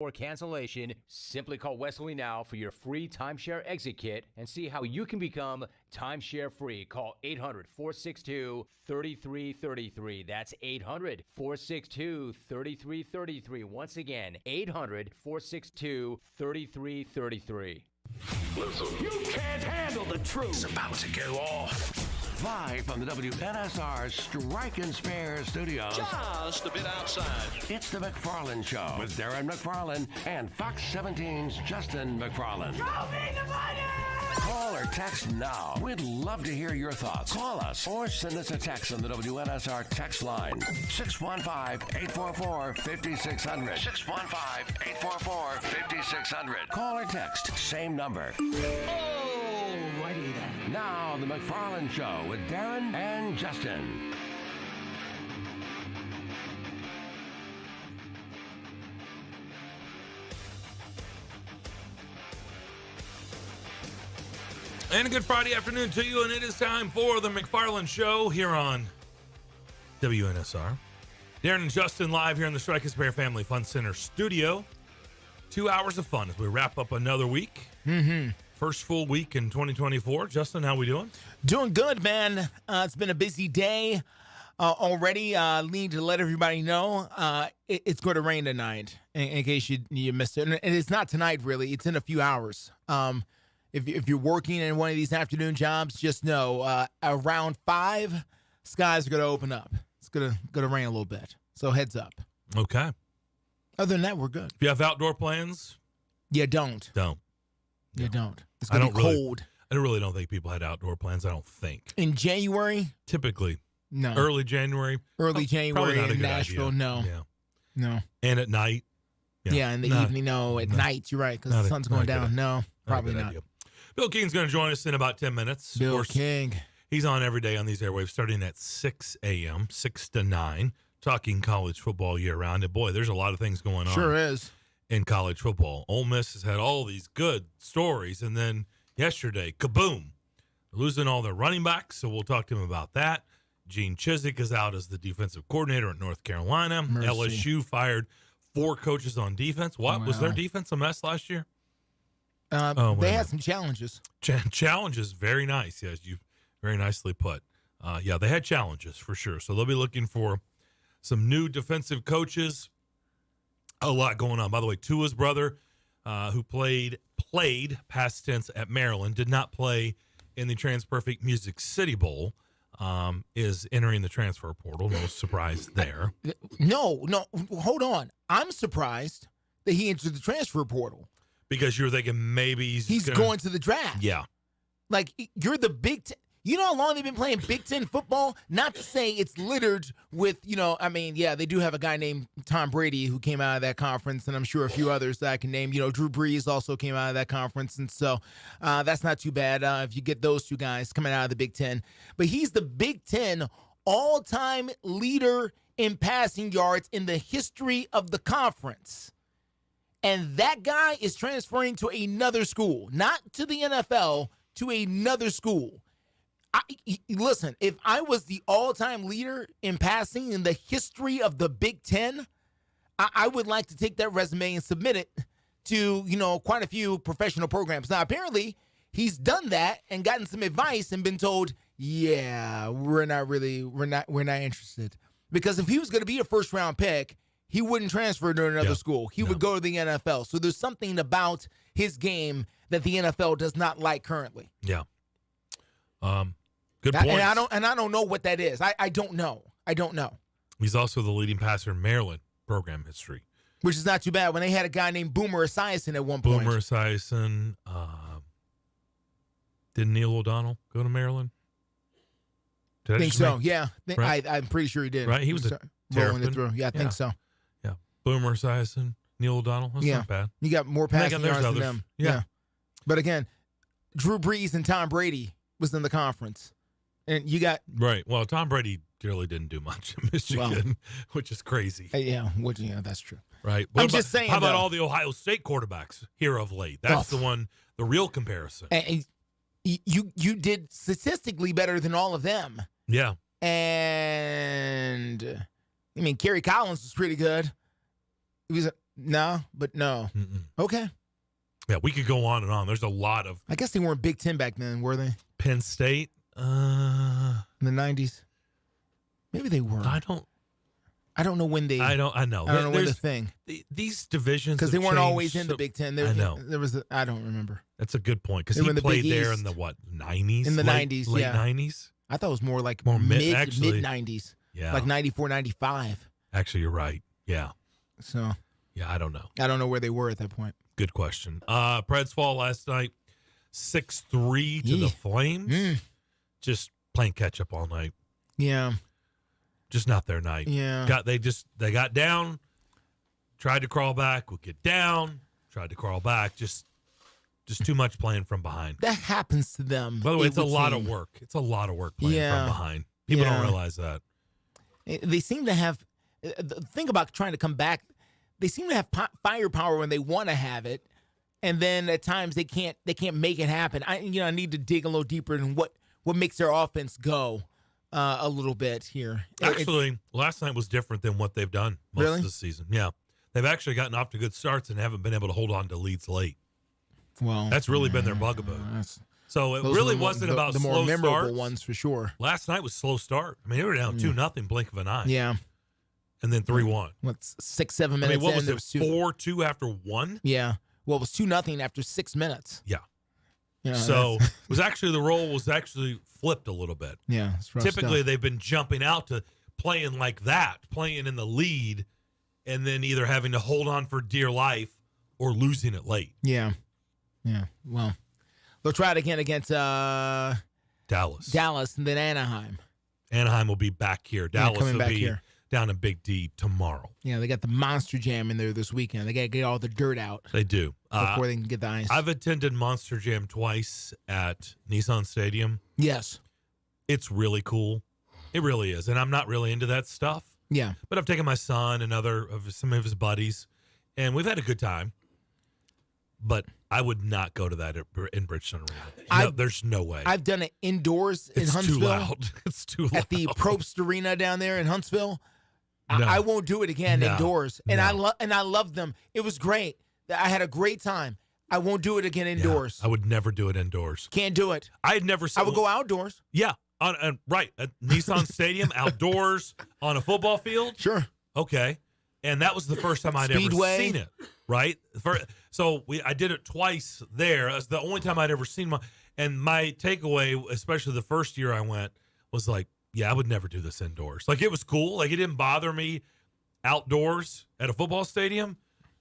or cancellation, simply call Wesley now for your free timeshare exit kit and see how you can become timeshare free. Call 800-462-3333. That's 800-462-3333. Once again, 800-462-3333. Listen. You can't handle the truth. It's about to go off. Live from the WNSR Strike and Spare Studios. Just a bit outside. It's the McFarland Show with Darren McFarland and Fox 17's Justin McFarland. Show me the money! Call or text now. We'd love to hear your thoughts. Call us or send us a text on the WNSR text line. 615-844-5600. 615-844-5600. Call or text. Same number. Alrighty then. Now, the McFarland Show with Darren and Justin. And a good Friday afternoon to you, and it is time for the McFarland Show here on WNSR. Darren and Justin live here in the Strike and Spare Family Fun Center studio. 2 hours of fun as we wrap up another week. First full week in 2024. Justin, how we doing? Doing good, man. It's been a busy day already. Need to let everybody know it's going to rain tonight, in case you missed it. And it's not tonight, really. It's in a few hours. If you're working in one of these afternoon jobs, just know around 5, skies are going to open up. It's going to rain a little bit. So heads up. Okay. Other than that, we're good. If you have outdoor plans, You don't. don't. You don't. It's going to be cold. I really don't think people had outdoor plans. I don't think. In January? Typically. No. Early January. Early Probably January not a in good Nashville? idea. No. Yeah. No. And at night. Yeah, in the evening, no. At night, you're right, because the sun's going down. No, probably not. Idea. Bill King's going to join us in about 10 minutes. Bill Of course, King. He's on every day on these airwaves, starting at 6 a.m., 6 to 9, talking college football year-round. And, boy, there's a lot of things going on. Sure is. In college football. Ole Miss has had all these good stories, and then yesterday, kaboom, losing all their running backs, so we'll talk to him about that. Gene Chizik is out as the defensive coordinator at North Carolina. Mercy. LSU fired 4 coaches on defense. What? Was their defense a mess last year? They had some challenges. Challenges, very nice. Yes, you very nicely put. They had challenges for sure. So they'll be looking for some new defensive coaches. A lot going on. By the way, Tua's brother, who played past tense at Maryland, did not play in the TransPerfect Music City Bowl, is entering the transfer portal. No surprise there. No, hold on. I'm surprised that he entered the transfer portal. Because you're thinking maybe he's going to the draft. Yeah. Like, you're the Big Ten. You know how long they've been playing Big Ten football? Not to say it's littered with, they do have a guy named Tom Brady who came out of that conference, and I'm sure a few others that I can name. Drew Brees also came out of that conference, and so that's not too bad if you get those two guys coming out of the Big Ten. But he's the Big Ten all-time leader in passing yards in the history of the conference. And that guy is transferring to another school, not to the NFL, to another school. Listen, if I was the all-time leader in passing in the history of the Big Ten, I would like to take that resume and submit it to, quite a few professional programs. Now, apparently, he's done that and gotten some advice and been told, yeah, we're not interested. Because if he was going to be a first-round pick, he wouldn't transfer to another school. He would go to the NFL. So there's something about his game that the NFL does not like currently. Yeah. Good point. And I don't know what that is. I don't know. He's also the leading passer in Maryland program history. Which is not too bad. When they had a guy named Boomer Esiason at one point. Boomer Esiason. Did Neil O'Donnell go to Maryland? I think so, yeah. Right? I'm pretty sure he did. Right, he was rolling it through. Yeah, I think so. Yeah, Boomer Esiason, Neil O'Donnell. That's not bad. You got more passing yards than them. Yeah. But again, Drew Brees and Tom Brady was in the conference. And you got... Right. Well, Tom Brady really didn't do much in Michigan, which is crazy. Yeah, that's true. Right. Just saying, how about all the Ohio State quarterbacks here of late? That's the real comparison. And you did statistically better than all of them. Yeah. And, Kerry Collins was pretty good. He was No, but no. Mm-mm. Okay. Yeah, we could go on and on. There's a lot of I guess they weren't Big Ten back then, were they? Penn State. In the 90s? Maybe they were. I don't know when they. know. I don't know when the thing. These divisions, Because they weren't always in the Big Ten. I know. I don't remember. That's a good point. Because They were he in the played Big there East. in the, what, 90s? In the 90s, late yeah. 90s? I thought it was more like More mid- mid actually, 90s. Yeah. Like 94, 95. Actually, you're right. Yeah. So Yeah, I don't know. I don't know where they were at that point. Good question. Preds fall last night, 6-3 to the Yeah. Flames. Just playing catch up all night. Yeah. Just not their night. Yeah. They got down, tried to crawl back, would get down, tried to crawl back. Just too much playing from behind. That happens to them. By the way, it it's a would lot seem. of work. It's a lot of work playing Yeah. from behind. People Yeah. don't realize that. They seem to have. Think about trying to come back. They seem to have firepower when they want to have it, and then at times they can't make it happen. I need to dig a little deeper in what makes their offense go a little bit here. Actually, last night was different than what they've done most Really? of the season. Yeah. They've actually gotten off to good starts and haven't been able to hold on to leads late. Well, That's really been their bugaboo. So it those really are the wasn't the, about the more slow memorable starts. ones for sure. Last night was slow start. I mean, they were down 2-0, blink of an eye. Yeah. And then 3-1. What's 6-7 I minutes mean, what in? was There it, was two. 4-2 after 1? Yeah. Well, it was 2-0 after 6 minutes. Yeah. You know, So that's- it was actually the role was actually flipped a little bit. yeah, it's rough Typically, stuff. they've been jumping out to playing like that, playing in the lead, and then either having to hold on for dear life or losing it late. Yeah. Well, they'll try it again against Dallas. Dallas and then Anaheim. Anaheim will be back here. Yeah, Dallas coming will back be here. down in Big D tomorrow. Yeah, they got the Monster Jam in there this weekend. They got to get all the dirt out They do. before they can get the ice. I've attended Monster Jam twice at Nissan Stadium. Yes. It's really cool. It really is. And I'm not really into that stuff. Yeah. But I've taken my son and some of his buddies, and we've had a good time. But I would not go to that in Bridgestone Arena. No, there's no way. I've done it indoors in It's Huntsville. too loud. It's too loud. At the Probst Arena down there in Huntsville. No. I won't do it again No. indoors. And No. I loved them. It was great. I had a great time. I won't do it again Yeah, indoors. I would never do it indoors. Can't do it. I had never seen. I would go outdoors. Yeah, right at Nissan Stadium, outdoors on a football field. Sure. Okay, and that was the first time I'd Speedway. ever seen it. Right, I did it twice there. It's the only time I'd ever seen And my takeaway, especially the first year I went, was like, yeah, I would never do this indoors. Like, it was cool. Like, it didn't bother me outdoors at a football stadium.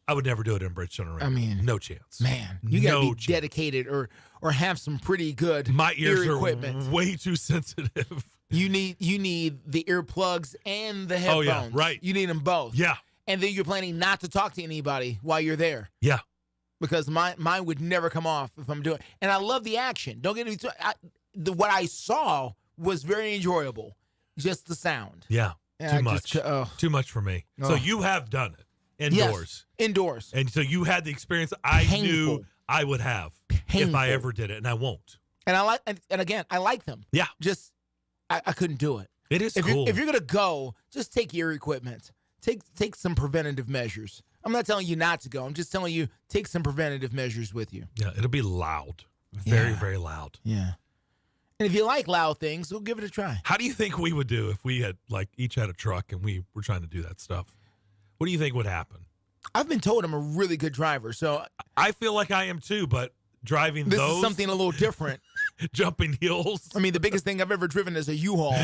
I would never do it in Bridgestone Arena. I mean, no chance. Man, you got to No be chance. dedicated or have some pretty good My ears ear are equipment. way too sensitive. You need the earplugs and the headphones. Oh, yeah, right. You need them both. Yeah, And then you're planning not to talk to anybody while you're there yeah. because mine would never come off if I'm doing. And I love the action. Don't get me what I saw was very enjoyable. Just the sound. Yeah, Yeah, too much. Too much for me. So Oh. you have done it indoors. Yes, indoors. And so you had the experience I knew Painful. I would have if Painful. I ever did it, and I won't. And I like, and again, I like them. Yeah, Just I couldn't do it. it is If cool. you're gonna go, just take your equipment. Take some preventative measures. I'm not telling you not to go. I'm just telling you take some preventative measures with you. Yeah, it'll be loud. Very, Yeah. very loud. Yeah. And if you like loud things, we'll give it a try. How do you think we would do if we had each had a truck and we were trying to do that stuff? What do you think would happen? I've been told I'm a really good driver, so I feel like I am too, but driving this those is something a little different. jumping hills. I mean, the biggest thing I've ever driven is a U-Haul.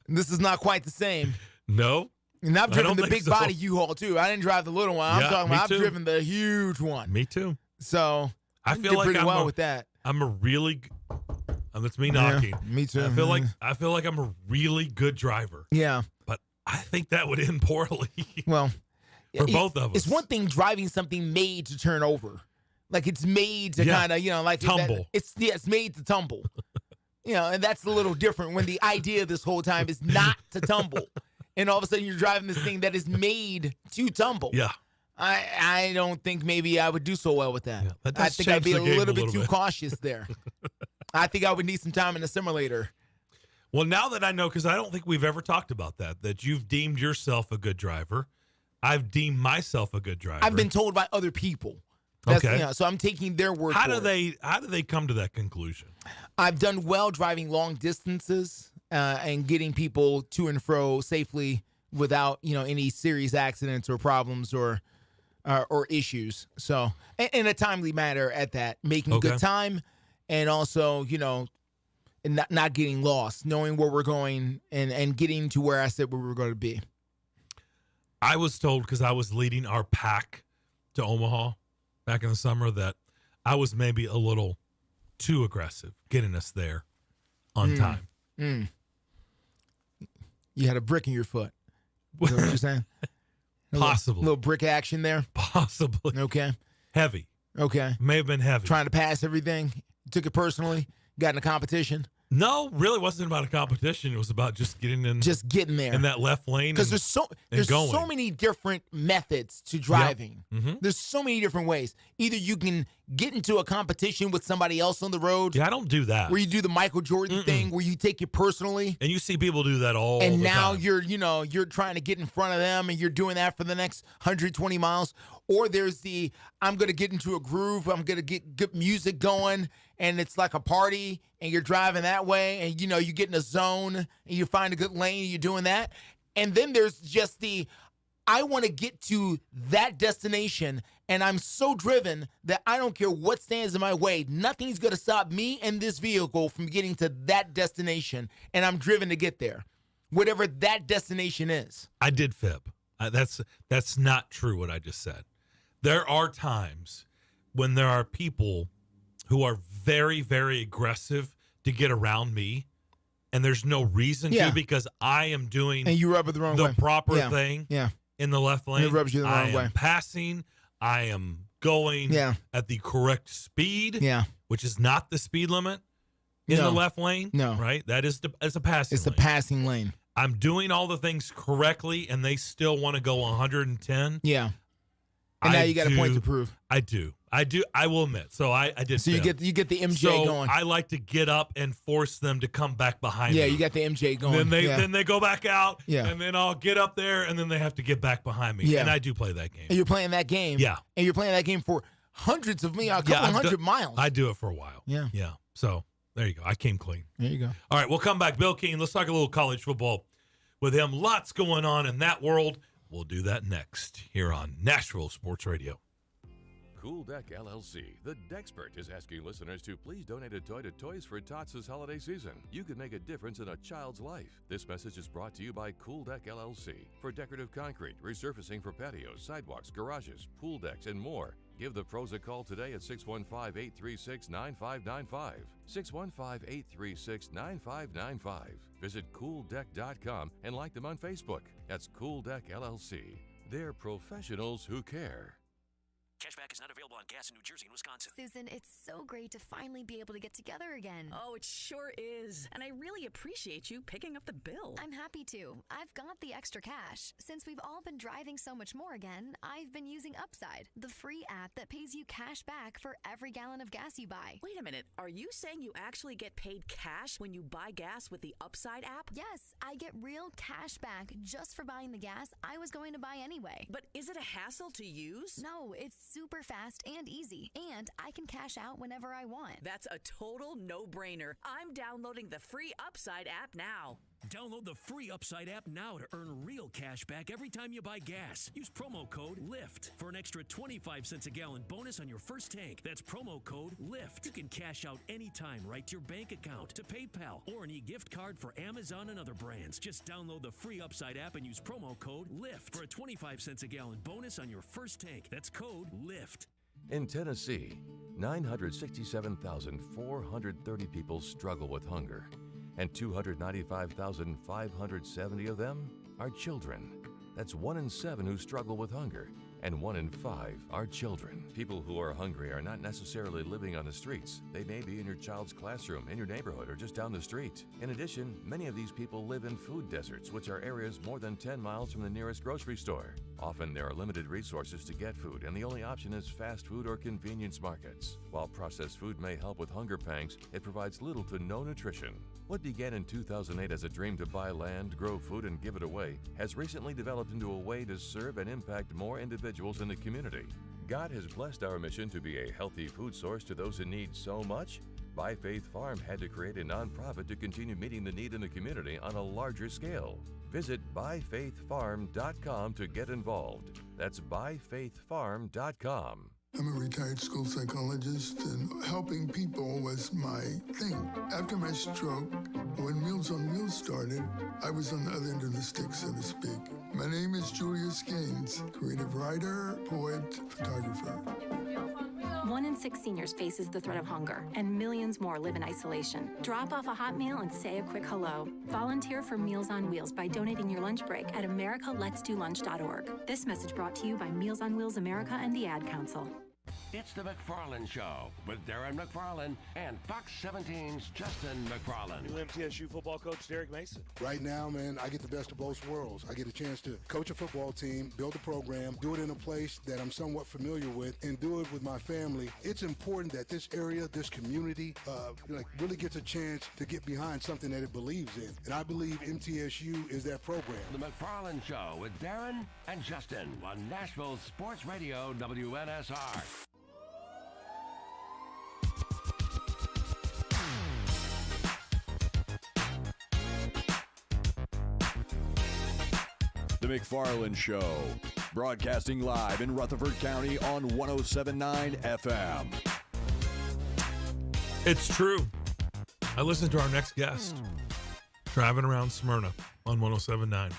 This is not quite the same. No. And I've I driven don't the think big so. body U-Haul too. I didn't drive the little one. I'm Yeah, talking me about I've too. driven the huge one. Me too. So I did feel like pretty I'm well with that. I'm a really that's me knocking. Yeah, me too. I feel like I'm a really good driver, Yeah. but I think that would end poorly. Well, For both of It's us. one thing driving something made to turn over. Like it's made to Yeah. kind of, like Tumble. It's made to tumble. And that's a little different when the idea this whole time is not to tumble. And all of a sudden you're driving this thing that is made to tumble. Yeah. I don't think maybe I would do so well with that. Yeah, that I does think I'd change be the a game little a bit little too bit. cautious there. I think I would need some time in the simulator. Well, now that I know, because I don't think we've ever talked about that you've deemed yourself a good driver. I've deemed myself a good driver. I've been told by other people. Okay. So I'm taking their word How for do it. they come to that conclusion? I've done well driving long distances and getting people to and fro safely without, any serious accidents or problems or issues. So, in a timely manner at that, making good time, and also, and not getting lost, knowing where we're going and getting to where I said we were going to be. I was told, because I was leading our pack to Omaha back in the summer, that I was maybe a little too aggressive getting us there on time. You had a brick in your foot. Is that what you're saying? Possibly. A little brick action there? Possibly. Okay. Heavy. Okay. May have been heavy. Trying to pass everything. Took it personally. Got in a competition. No, really wasn't about a competition. It was about just getting in. Just getting there. In that left lane. Because there's so many different methods to driving. Yep. Mm-hmm. There's so many different ways. Either you can get into a competition with somebody else on the road. Yeah, I don't do that. Where you do the Michael Jordan thing, where you take it personally. And you see people do that all the time. And now you're trying to get in front of them, and you're doing that for the next 120 miles. Or there's I'm going to get into a groove. I'm going to get good music going, and it's like a party, and you're driving that way, and, you get in a zone, and you find a good lane, and you're doing that. And then there's just I want to get to that destination, and I'm so driven that I don't care what stands in my way. Nothing's going to stop me and this vehicle from getting to that destination, and I'm driven to get there, whatever that destination is. I did fib. That's not true what I just said. There are times when there are people who are very, very aggressive to get around me, and there's no reason to, because I am doing and you rub it the wrong way. Proper thing in the left lane. And it rubs you the wrong way. I am passing. I am going at the correct speed, which is not the speed limit in the left lane. No. Right? That is it's a passing lane. It's a passing lane. I'm doing all the things correctly, and they still want to go 110. Yeah. And now you got a point to prove. I do. I will admit. So I did. So you get the MJ going. I like to get up and force them to come back behind me. Yeah, you got the MJ going. Then they go back out. Yeah. And then I'll get up there, and then they have to get back behind me. Yeah. And I do play that game. And you're playing that game. Yeah. And you're playing that game for hundreds of a couple hundred miles. I do it for a while. Yeah. Yeah. So there you go. I came clean. There you go. All right, we'll come back. Bill Keene, let's talk a little college football with him. Lots going on in that world. We'll do that next here on Nashville Sports Radio. Cool Deck LLC, the Dexpert, is asking listeners to please donate a toy to Toys for Tots this holiday season. You can make a difference in a child's life. This message is brought to you by Cool Deck LLC. For decorative concrete, resurfacing for patios, sidewalks, garages, pool decks, and more. Give the pros a call today at 615-836-9595. 615-836-9595. Visit CoolDeck.com and like them on Facebook. That's Cool Deck LLC. They're professionals who care. Cashback is not available on gas in New Jersey and Wisconsin. Susan, it's so great to finally be able to get together again. Oh, it sure is. And I really appreciate you picking up the bill. I'm happy to. I've got the extra cash. Since we've all been driving so much more again, I've been using Upside, the free app that pays you cash back for every gallon of gas you buy. Wait a minute. Are you saying you actually get paid cash when you buy gas with the Upside app? Yes, I get real cash back just for buying the gas I was going to buy anyway. But is it a hassle to use? No, it's super fast and easy, and I can cash out whenever I want. That's a total no-brainer. I'm downloading the free Upside app now. Download the free Upside app now to earn real cash back every time you buy gas. Use promo code LIFT for an extra 25 cents a gallon bonus on your first tank. That's promo code LIFT. You can cash out anytime right to your bank account, to PayPal, or an e-gift card for Amazon and other brands. Just download the free Upside app and use promo code LIFT for a 25 cents a gallon bonus on your first tank. That's code LIFT. In Tennessee, 967,430 people struggle with hunger, and 295,570 of them are children. That's 1 in 7 who struggle with hunger, and 1 in 5 are children. People who are hungry are not necessarily living on the streets. They may be in your child's classroom, in your neighborhood, or just down the street. In addition, many of these people live in food deserts, which are areas more than 10 miles from the nearest grocery store. Often there are limited resources to get food, and the only option is fast food or convenience markets. While processed food may help with hunger pangs, it provides little to no nutrition. What began in 2008 as a dream to buy land, grow food, and give it away has recently developed into a way to serve and impact more individuals in the community. God has blessed our mission to be a healthy food source to those in need so much, By Faith Farm had to create a nonprofit to continue meeting the need in the community on a larger scale. Visit ByFaithFarm.com to get involved. That's ByFaithFarm.com. I'm a retired school psychologist, and helping people was my thing. After my stroke, when Meals on Wheels started, I was on the other end of the stick, so to speak. My name is Julius Gaines, creative writer, poet, photographer. 1 in 6 seniors faces the threat of hunger, and millions more live in isolation. Drop off a hot meal and say a quick hello. Volunteer for Meals on Wheels by donating your lunch break at americaletsdolunch.org. This message brought to you by Meals on Wheels America and the Ad Council. It's the McFarland Show with Darren McFarland and Fox 17's Justin McFarland. New MTSU football coach Derek Mason. Right now, man, I get the best of both worlds. I get a chance to coach a football team, build a program, do it in a place that I'm somewhat familiar with, and do it with my family. It's important that this area, this community, really gets a chance to get behind something that it believes in. And I believe MTSU is that program. The McFarland Show with Darren and Justin on Nashville Sports Radio WNSR. The McFarland Show, broadcasting live in Rutherford County on 107.9 FM. It's true. I listened to our next guest, driving around Smyrna on 107.9.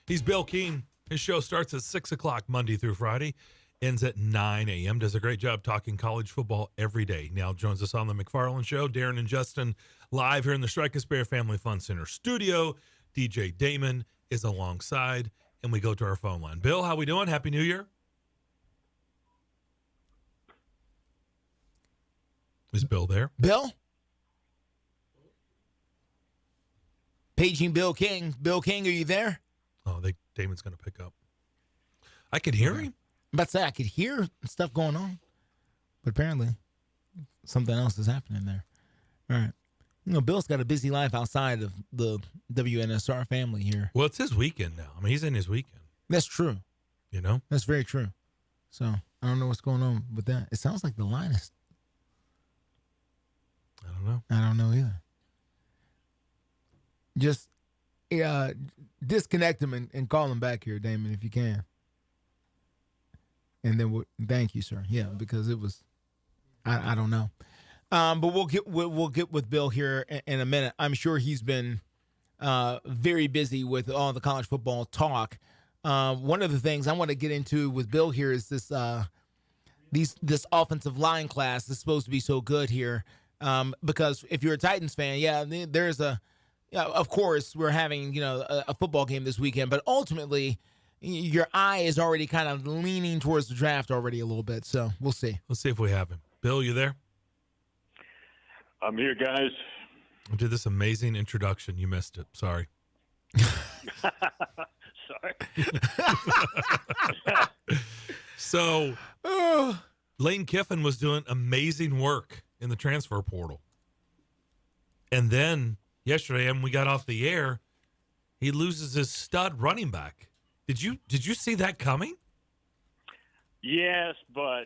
He's Bill Keene. His show starts at 6 o'clock Monday through Friday, ends at 9 a.m. Does a great job talking college football every day. Now joins us on the McFarland Show. Darren and Justin live here in the Strikers Bear Family Fun Center studio. DJ Damon is alongside. And we go to our phone line. Bill, how we doing? Happy New Year. Is Bill there? Bill? Paging Bill King. Bill King, are you there? Oh, Damon's going to pick up. I could hear him. I'm about to say, I could hear stuff going on. But apparently, something else is happening there. All right. Bill's got a busy life outside of the WNSR family here. Well, it's his weekend now. I mean, he's in his weekend. That's true. You know? That's very true. So, I don't know what's going on with that. It sounds like the line is... I don't know. I don't know either. Just disconnect him and call him back here, Damon, if you can. And then thank you, sir. Yeah, because it was... I don't know. But we'll get with Bill here in a minute. I'm sure he's been very busy with all the college football talk. One of the things I want to get into with Bill here is this offensive line class is supposed to be so good here. Because if you're a Titans fan, there's of course we're having a football game this weekend, but ultimately your eye is already kind of leaning towards the draft already a little bit. So we'll see. Let's see if we have him. Bill, you there? I'm here, guys. I did this amazing introduction. You missed it. Sorry. Sorry. So, Lane Kiffin was doing amazing work in the transfer portal. And then yesterday, when we got off the air, he loses his stud running back. Did you see that coming? Yes, but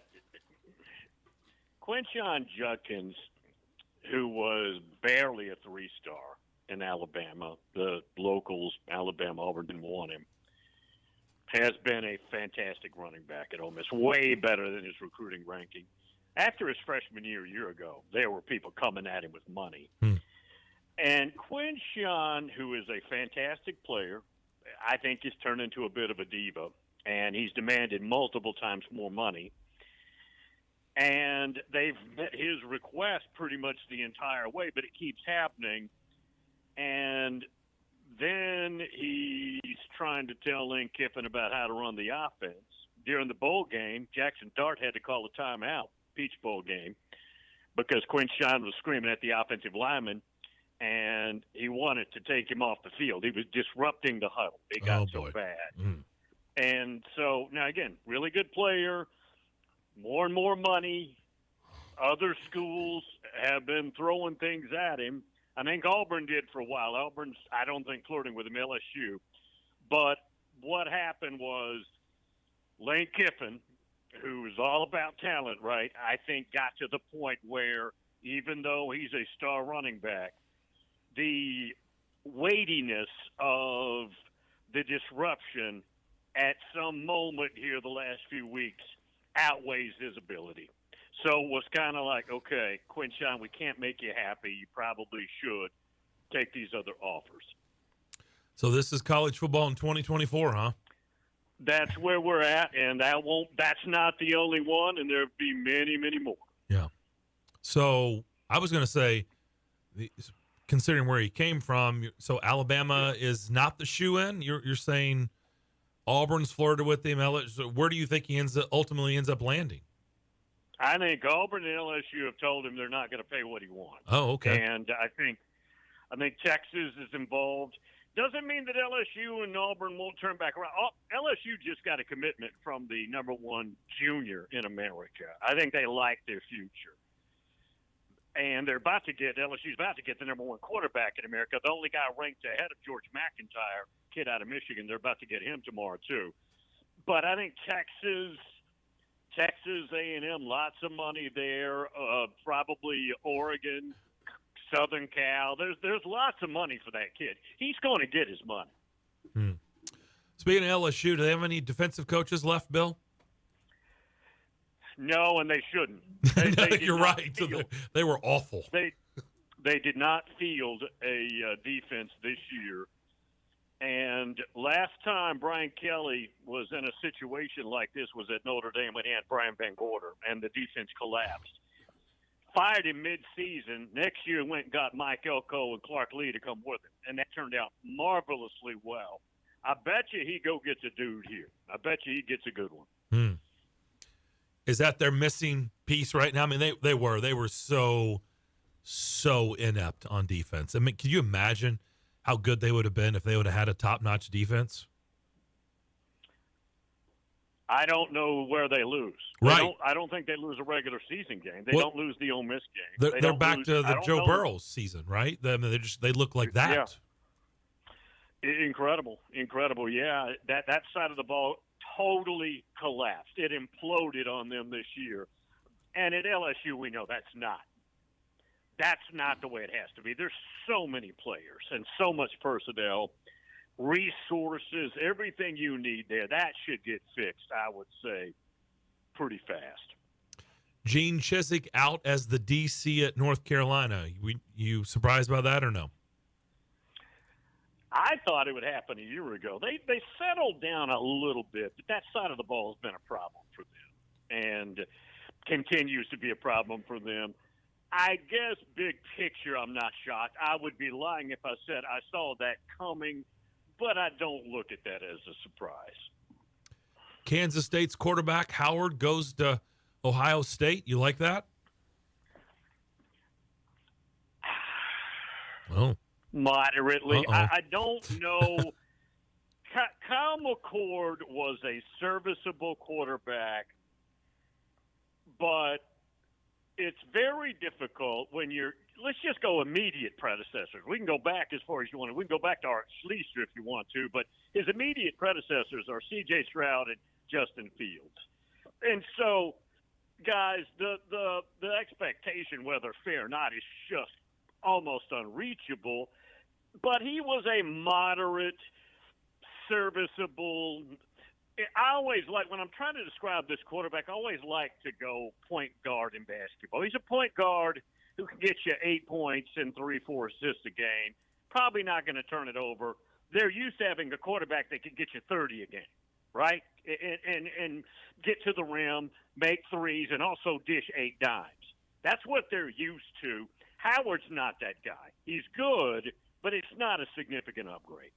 Quinshon Judkins, who was barely a 3-star in Alabama, the locals, Alabama, Auburn didn't want him, has been a fantastic running back at Ole Miss, way better than his recruiting ranking. After his freshman year a year ago, there were people coming at him with money. And Quinshon, who is a fantastic player, I think has turned into a bit of a diva, and he's demanded multiple times more money. And they've met his request pretty much the entire way, but it keeps happening. And then he's trying to tell Lane Kiffin about how to run the offense. During the bowl game, Jackson Dart had to call a timeout, Peach Bowl game, because Quinshon was screaming at the offensive lineman, and he wanted to take him off the field. He was disrupting the huddle. It got so bad. And so, now again, really good player, more and more money. Other schools have been throwing things at him. I think Auburn did for a while. Auburn's, I don't think, flirting with him, LSU. But what happened was Lane Kiffin, who is all about talent, right, I think got to the point where even though he's a star running back, the weightiness of the disruption at some moment here the last few weeks outweighs his ability. So it was kind of like, okay, Quinshon, we can't make you happy. You probably should take these other offers. So this is college football in 2024, huh? That's where we're at, and that's not the only one, and there'll be many, many more. Yeah. So I was going to say, considering where he came from, so Alabama is not the shoe-in? You're saying Auburn's flirted with him. So where do you think he ultimately ends up landing? I think Auburn and LSU have told him they're not going to pay what he wants. Oh, okay. And I think Texas is involved. Doesn't mean that LSU and Auburn won't turn back around. LSU just got a commitment from the number one junior in America. I think they like their future. And LSU's about to get the number one quarterback in America. The only guy ranked ahead of George McIntyre, kid out of Michigan. They're about to get him tomorrow, too. But I think Texas, A&M, lots of money there. Probably Oregon, Southern Cal. There's lots of money for that kid. He's going to get his money. Speaking of LSU, do they have any defensive coaches left, Bill? No, and they shouldn't. You're right. They were awful. They did not field a defense this year. And last time Brian Kelly was in a situation like this was at Notre Dame when he had Brian Van Gorder, and the defense collapsed. Fired him mid-season. Next year went and got Mike Elko and Clark Lee to come with him, and that turned out marvelously well. I bet you he gets a dude here. I bet you he gets a good one. Is that their missing piece right now? I mean, they were so inept on defense. I mean, can you imagine how good they would have been if they would have had a top-notch defense? I don't know where they lose. I don't think they lose a regular season game. They don't lose the Ole Miss game. They're back to the Joe Burrow season, right? They look like that. Yeah. Incredible. Yeah, that side of the ball totally collapsed. It imploded on them this year. And at LSU, we know that's not the way it has to be. There's so many players and so much personnel, resources, everything you need there. That should get fixed, I would say, pretty fast. Gene Chizik out as the DC at North Carolina. You surprised by that or no? I thought it would happen a year ago. They settled down a little bit, but that side of the ball has been a problem for them and continues to be a problem for them. I guess big picture, I'm not shocked. I would be lying if I said I saw that coming, but I don't look at that as a surprise. Kansas State's quarterback Howard goes to Ohio State. You like that? Oh. Moderately. I don't know. Kyle McCord was a serviceable quarterback, but it's very difficult when let's just go immediate predecessors. We can go back as far as you want to. We can go back to Art Schleicher if you want to, but his immediate predecessors are C.J. Stroud and Justin Fields. And so, guys, the expectation, whether fair or not, is just almost unreachable. But he was a moderate, serviceable. I always like, when I'm trying to describe this quarterback, I always like to go point guard in basketball. He's a point guard who can get you 8 points and 3-4 assists a game. Probably not going to turn it over. They're used to having a quarterback that can get you 30 a game, right? And get to the rim, make threes, and also dish 8 dimes. That's what they're used to. Howard's not that guy. He's good, but it's not a significant upgrade.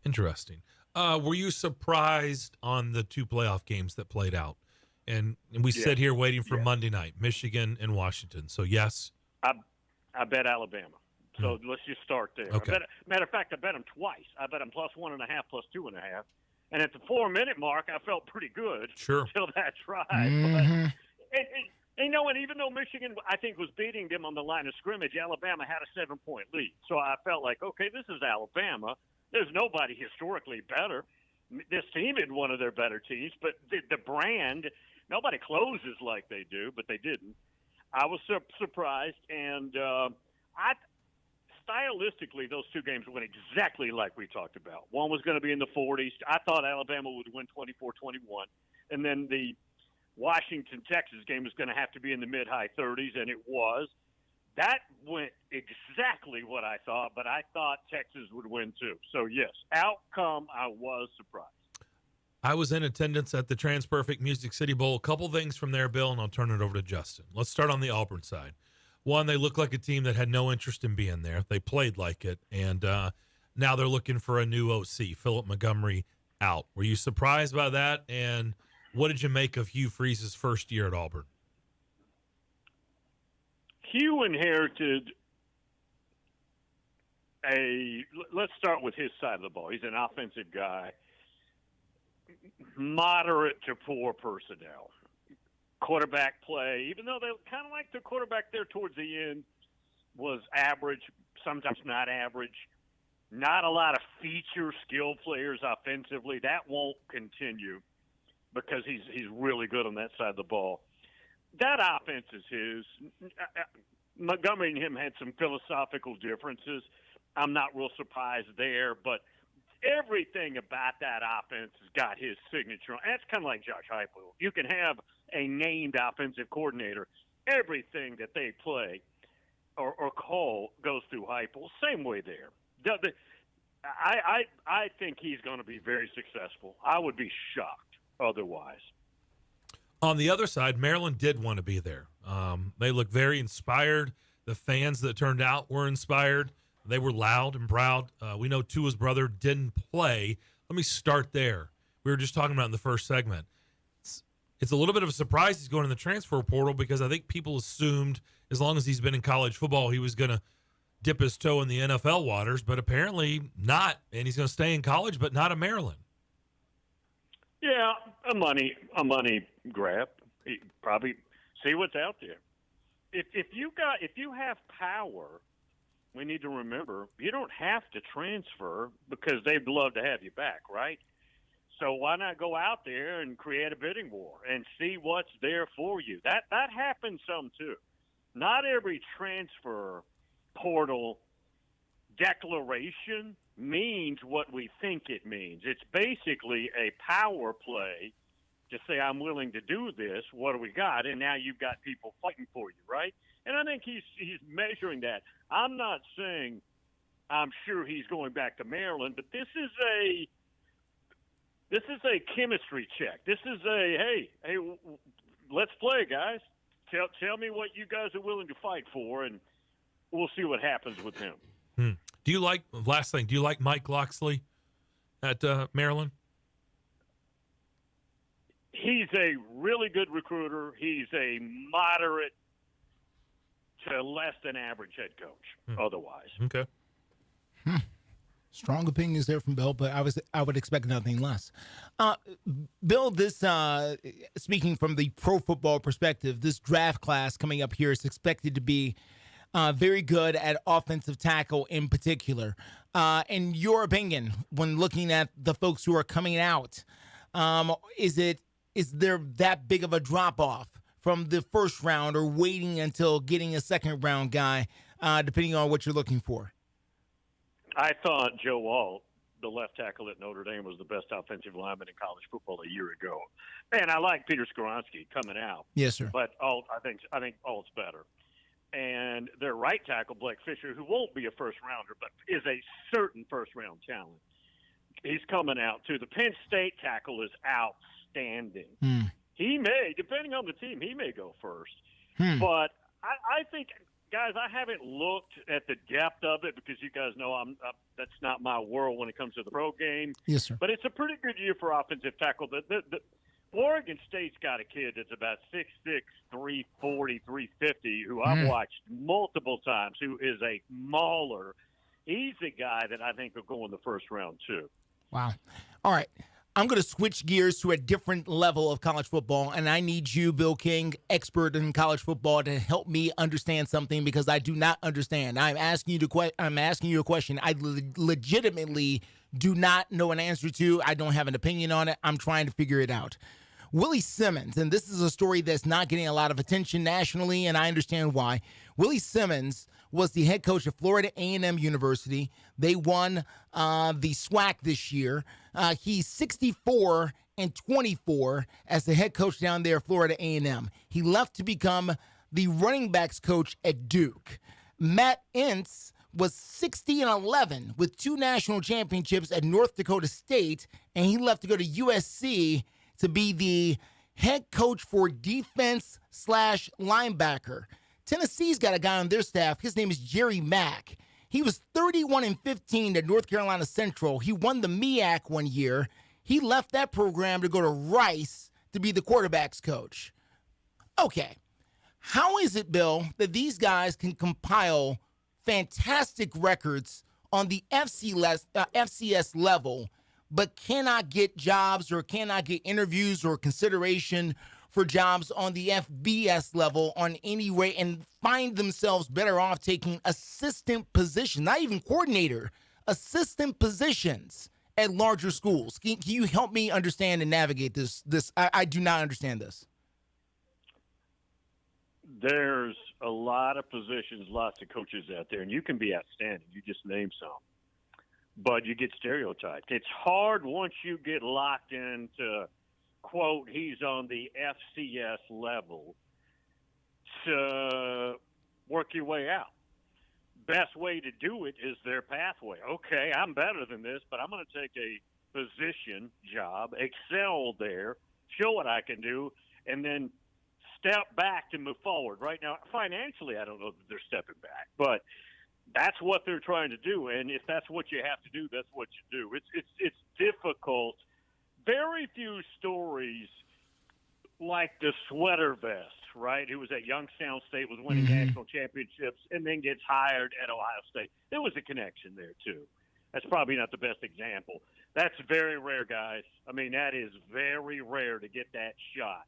Interesting. Were you surprised on the 2 playoff games that played out? And we sit here waiting for Monday night, Michigan and Washington. So, yes. I bet Alabama. So let's just start there. Okay. Matter of fact, I bet them twice. I bet them +1.5, +2.5. And at the 4-minute mark, I felt pretty good till that drive. Mm-hmm. But, and even though Michigan, I think, was beating them on the line of scrimmage, Alabama had a 7-point lead. So I felt like, okay, this is Alabama. There's nobody historically better. This team is one of their better teams, but the brand, nobody closes like they do, but they didn't. I was surprised, and stylistically, those two games went exactly like we talked about. One was going to be in the 40s. I thought Alabama would win 24-21, and then the Washington-Texas game was going to have to be in the mid-high 30s, and it was. That went exactly what I thought, but I thought Texas would win too. So, yes, outcome, I was surprised. I was in attendance at the TransPerfect Music City Bowl. A couple things from there, Bill, and I'll turn it over to Justin. Let's start on the Auburn side. One, they look like a team that had no interest in being there. They played like it, and now they're looking for a new OC, Philip Montgomery, out. Were you surprised by that, and what did you make of Hugh Freeze's first year at Auburn? Hugh inherited let's start with his side of the ball. He's an offensive guy, moderate to poor personnel. Quarterback play, even though they kind of like the quarterback there towards the end, was average, sometimes not average. Not a lot of feature skill players offensively. That won't continue because he's really good on that side of the ball. That offense is his. Montgomery and him had some philosophical differences. I'm not real surprised there, but everything about that offense has got his signature. That's kind of like Josh Heupel. You can have a named offensive coordinator. Everything that they play or call goes through Heupel. Same way there. I think he's going to be very successful. I would be shocked otherwise. On the other side, Maryland did want to be there. They look very inspired. The fans that turned out were inspired. They were loud and proud. We know Tua's brother didn't play. Let me start there. We were just talking about in the first segment. It's a little bit of a surprise he's going in the transfer portal because I think people assumed as long as he's been in college football, he was going to dip his toe in the NFL waters, but apparently not. And he's going to stay in college, but not in Maryland. Yeah, a money grab. Probably see what's out there. If you have power, we need to remember you don't have to transfer because they'd love to have you back, right? So why not go out there and create a bidding war and see what's there for you? That happens some too. Not every transfer portal declaration means what we think it means. It's basically a power play to say, I'm willing to do this. What do we got? And now you've got people fighting for you, right? And I think he's measuring that. I'm not saying I'm sure he's going back to Maryland, but this is a chemistry check. This is hey, let's play, guys. Tell me what you guys are willing to fight for, and we'll see what happens with him. Do you like Mike Locksley at Maryland? He's a really good recruiter. He's a moderate to less than average head coach otherwise. Okay. Strong opinions there from Bill, but I would expect nothing less. Bill, this speaking from the pro football perspective, this draft class coming up here is expected to be very good at offensive tackle in particular. In your opinion, when looking at the folks who are coming out, is there that big of a drop-off from the first round or waiting until getting a second-round guy, depending on what you're looking for? I thought Joe Alt, the left tackle at Notre Dame, was the best offensive lineman in college football a year ago. And I like Peter Skoronski coming out. Yes, sir. But Alt, I think Alt's better. And their right tackle, Blake Fisher, who won't be a first-rounder, but is a certain first-round talent, he's coming out, too. The Penn State tackle is outstanding. He may, depending on the team, he may go first. But I think, guys, I haven't looked at the depth of it because you guys know that's not my world when it comes to the pro game. Yes, sir. But it's a pretty good year for offensive tackle. The Oregon State's got a kid that's about 6'6", 340, 350, who I've watched multiple times, who is a mauler. He's a guy that I think will go in the first round, too. Wow. All right. I'm going to switch gears to a different level of college football, and I need you, Bill King, expert in college football, to help me understand something because I do not understand. I'm asking you a question I legitimately do not know an answer to. I don't have an opinion on it. I'm trying to figure it out. Willie Simmons, and this is a story that's not getting a lot of attention nationally, and I understand why. Willie Simmons was the head coach of Florida A&M University. They won the SWAC this year. He's 64-24 as the head coach down there at Florida A&M. He left to become the running backs coach at Duke. Matt Entz was 60-11 with 2 national championships at North Dakota State, and he left to go to USC to be the head coach for defense/linebacker. Tennessee's got a guy on their staff. His name is Jerry Mack. He was 31-15 at North Carolina Central. He won the MEAC one year. He left that program to go to Rice to be the quarterback's coach. Okay. How is it, Bill, that these guys can compile fantastic records on the FCS level, but cannot get jobs or cannot get interviews or consideration for jobs on the FBS level on any way and find themselves better off taking assistant positions, not even coordinator, assistant positions at larger schools? Can you help me understand and navigate this? I do not understand this. There's a lot of positions, lots of coaches out there, and you can be outstanding. You just name some. But you get stereotyped. It's hard once you get locked into, quote, he's on the FCS level, to work your way out. Best way to do it is their pathway. Okay, I'm better than this, but I'm going to take a position job, excel there, show what I can do, and then step back to move forward. Right now, financially, I don't know that they're stepping back, but that's what they're trying to do, and if that's what you have to do, that's what you do. It's difficult. Very few stories like the sweater vest, right, who was at Youngstown State, was winning national championships, and then gets hired at Ohio State. There was a connection there, too. That's probably not the best example. That's very rare, guys. I mean, that is very rare to get that shot.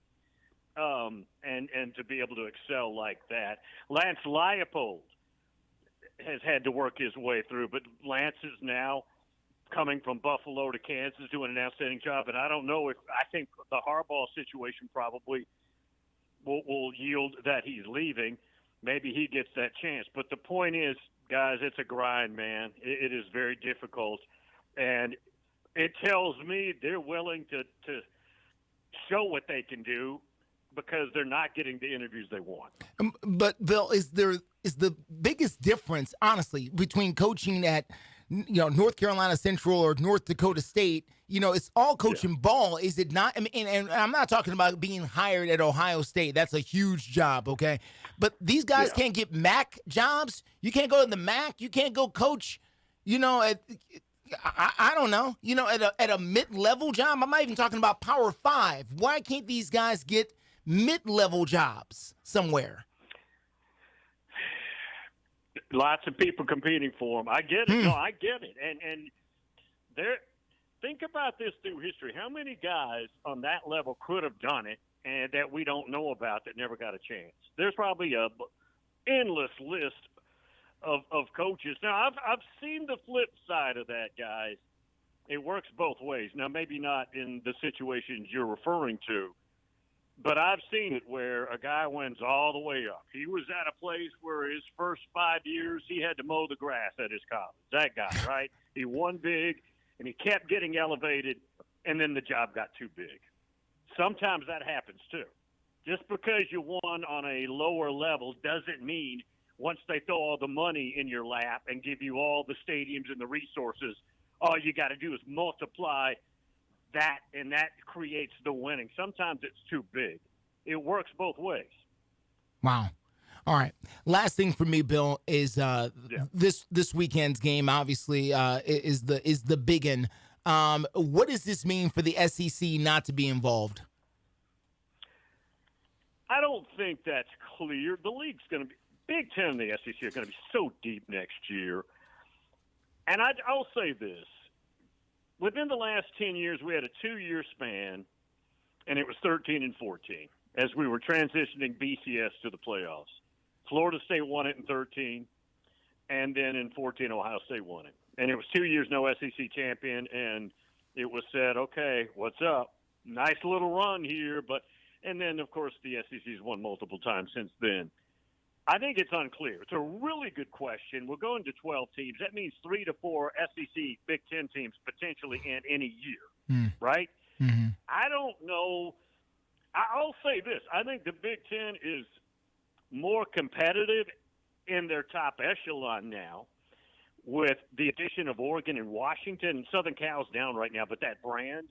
And to be able to excel like that. Lance Leipold has had to work his way through, but Lance is now coming from Buffalo to Kansas, doing an outstanding job. And I don't know I think the Harbaugh situation probably will yield that he's leaving. Maybe he gets that chance. But the point is, guys, it's a grind, man. It is very difficult. And it tells me they're willing to show what they can do because they're not getting the interviews they want. But Bill, is the biggest difference, honestly, between coaching at North Carolina Central or North Dakota State? It's all coaching ball, is it not? I mean, and I'm not talking about being hired at Ohio State. That's a huge job, okay? But these guys can't get MAC jobs. You can't go to the MAC. You can't go coach. I don't know. At a mid-level job. I'm not even talking about Power 5. Why can't these guys get mid-level jobs somewhere? Lots of people competing for them. I get it. No, I get it. And think about this through history. How many guys on that level could have done it and that we don't know about that never got a chance? There's probably a endless list of coaches. Now, I've seen the flip side of that, guys. It works both ways. Now, maybe not in the situations you're referring to, but I've seen it where a guy wins all the way up. He was at a place where his first 5 years he had to mow the grass at his college. That guy, right? He won big, and he kept getting elevated, and then the job got too big. Sometimes that happens too. Just because you won on a lower level doesn't mean once they throw all the money in your lap and give you all the stadiums and the resources, all you got to do is multiply that, and that creates the winning. Sometimes it's too big. It works both ways. Wow. All right. Last thing for me, Bill, is this weekend's game. Obviously, is the big one. What does this mean for the SEC not to be involved? I don't think that's clear. The league's going to be Big Ten and the SEC are going to be so deep next year. And I'll say this. within the last 10 years, we had a 2-year span, and it was 13 and 14 as we were transitioning BCS to the playoffs. Florida State won it in 13, and then in 14, Ohio State won it. And it was 2 years no SEC champion, and it was said, okay, what's up? Nice little run here, and then, of course, the SEC's won multiple times since then. I think it's unclear. It's a really good question. We're going to 12 teams. That means 3 to 4 SEC Big Ten teams potentially in any year, right? Mm-hmm. I don't know. I'll say this. I think the Big Ten is more competitive in their top echelon now with the addition of Oregon and Washington. Southern Cal's down right now, but that brand.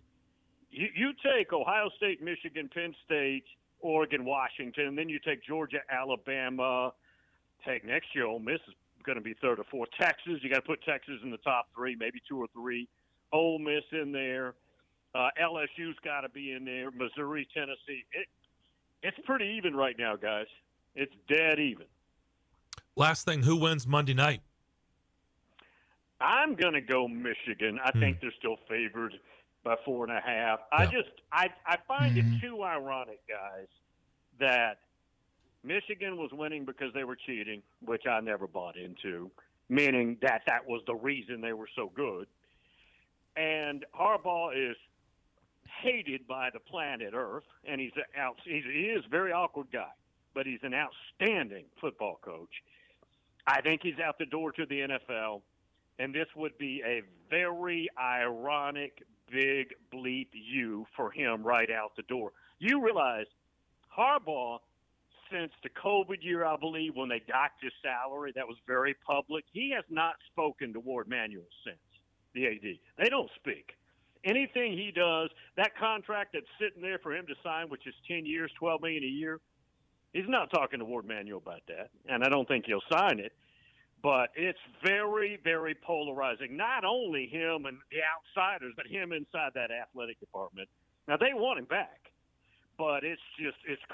You take Ohio State, Michigan, Penn State, Oregon, Washington, then you take Georgia, Alabama. Take next year, Ole Miss is going to be 3rd or 4th. Texas, you got to put Texas in the top 3, maybe 2 or 3. Ole Miss in there. LSU's got to be in there. Missouri, Tennessee. It's pretty even right now, guys. It's dead even. Last thing, who wins Monday night? I'm going to go Michigan. I think they're still favored by 4.5. Yeah. I find it too ironic, guys, that Michigan was winning because they were cheating, which I never bought into, meaning that was the reason they were so good. And Harbaugh is hated by the planet Earth, and he is a very awkward guy, but he's an outstanding football coach. I think he's out the door to the NFL, and this would be a very ironic big bleep you for him right out the door. You realize Harbaugh, since the COVID year, I believe, when they docked his salary, that was very public, he has not spoken to Ward Manuel since, the AD. They don't speak. Anything he does, that contract that's sitting there for him to sign, which is 10 years, $12 million a year, he's not talking to Ward Manuel about that, and I don't think he'll sign it. But it's very, very polarizing. Not only him and the outsiders, but him inside that athletic department. Now, they want him back, but it's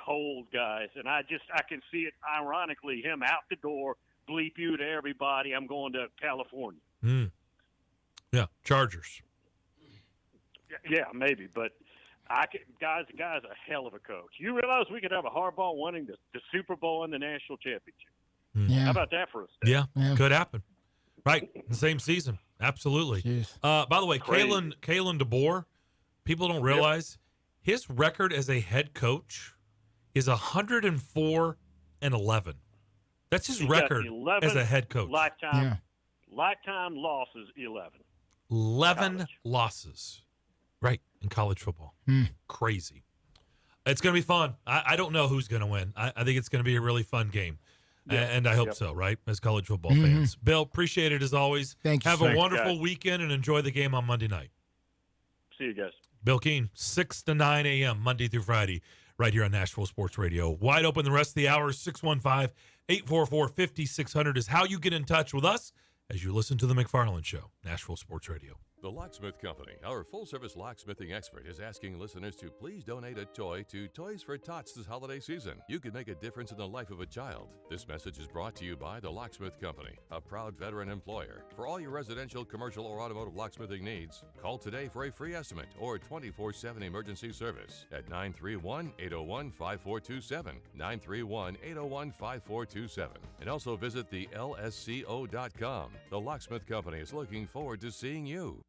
cold, guys. And I can see it, ironically, him out the door, bleep you to everybody, I'm going to California. Yeah, Chargers. Yeah, maybe. But the guy's a hell of a coach. You realize we could have a Harbaugh winning the Super Bowl and the national championship. Yeah. How about that for a step? Yeah, could happen. Right, the same season. Absolutely. By the way, Kalen DeBoer, people don't realize his record as a head coach is 104-11. That's his record as a head coach. Lifetime losses, 11. 11 losses, right, in college football. Crazy. It's going to be fun. I don't know who's going to win. I think it's going to be a really fun game. Yeah. And I hope so, right, as college football fans. Bill, appreciate it as always. Thank you. Have a wonderful weekend and enjoy the game on Monday night. See you guys. Bill Keane, 6 to 9 a.m., Monday through Friday, right here on Nashville Sports Radio. Wide open the rest of the hour. 615-844-5600 is how you get in touch with us as you listen to the McFarland Show, Nashville Sports Radio. The Locksmith Company, our full-service locksmithing expert, is asking listeners to please donate a toy to Toys for Tots this holiday season. You could make a difference in the life of a child. This message is brought to you by the Locksmith Company, a proud veteran employer. For all your residential, commercial, or automotive locksmithing needs, call today for a free estimate or 24/7 emergency service at 931-801-5427, 931-801-5427. And also visit the lsco.com. The Locksmith Company is looking forward to seeing you.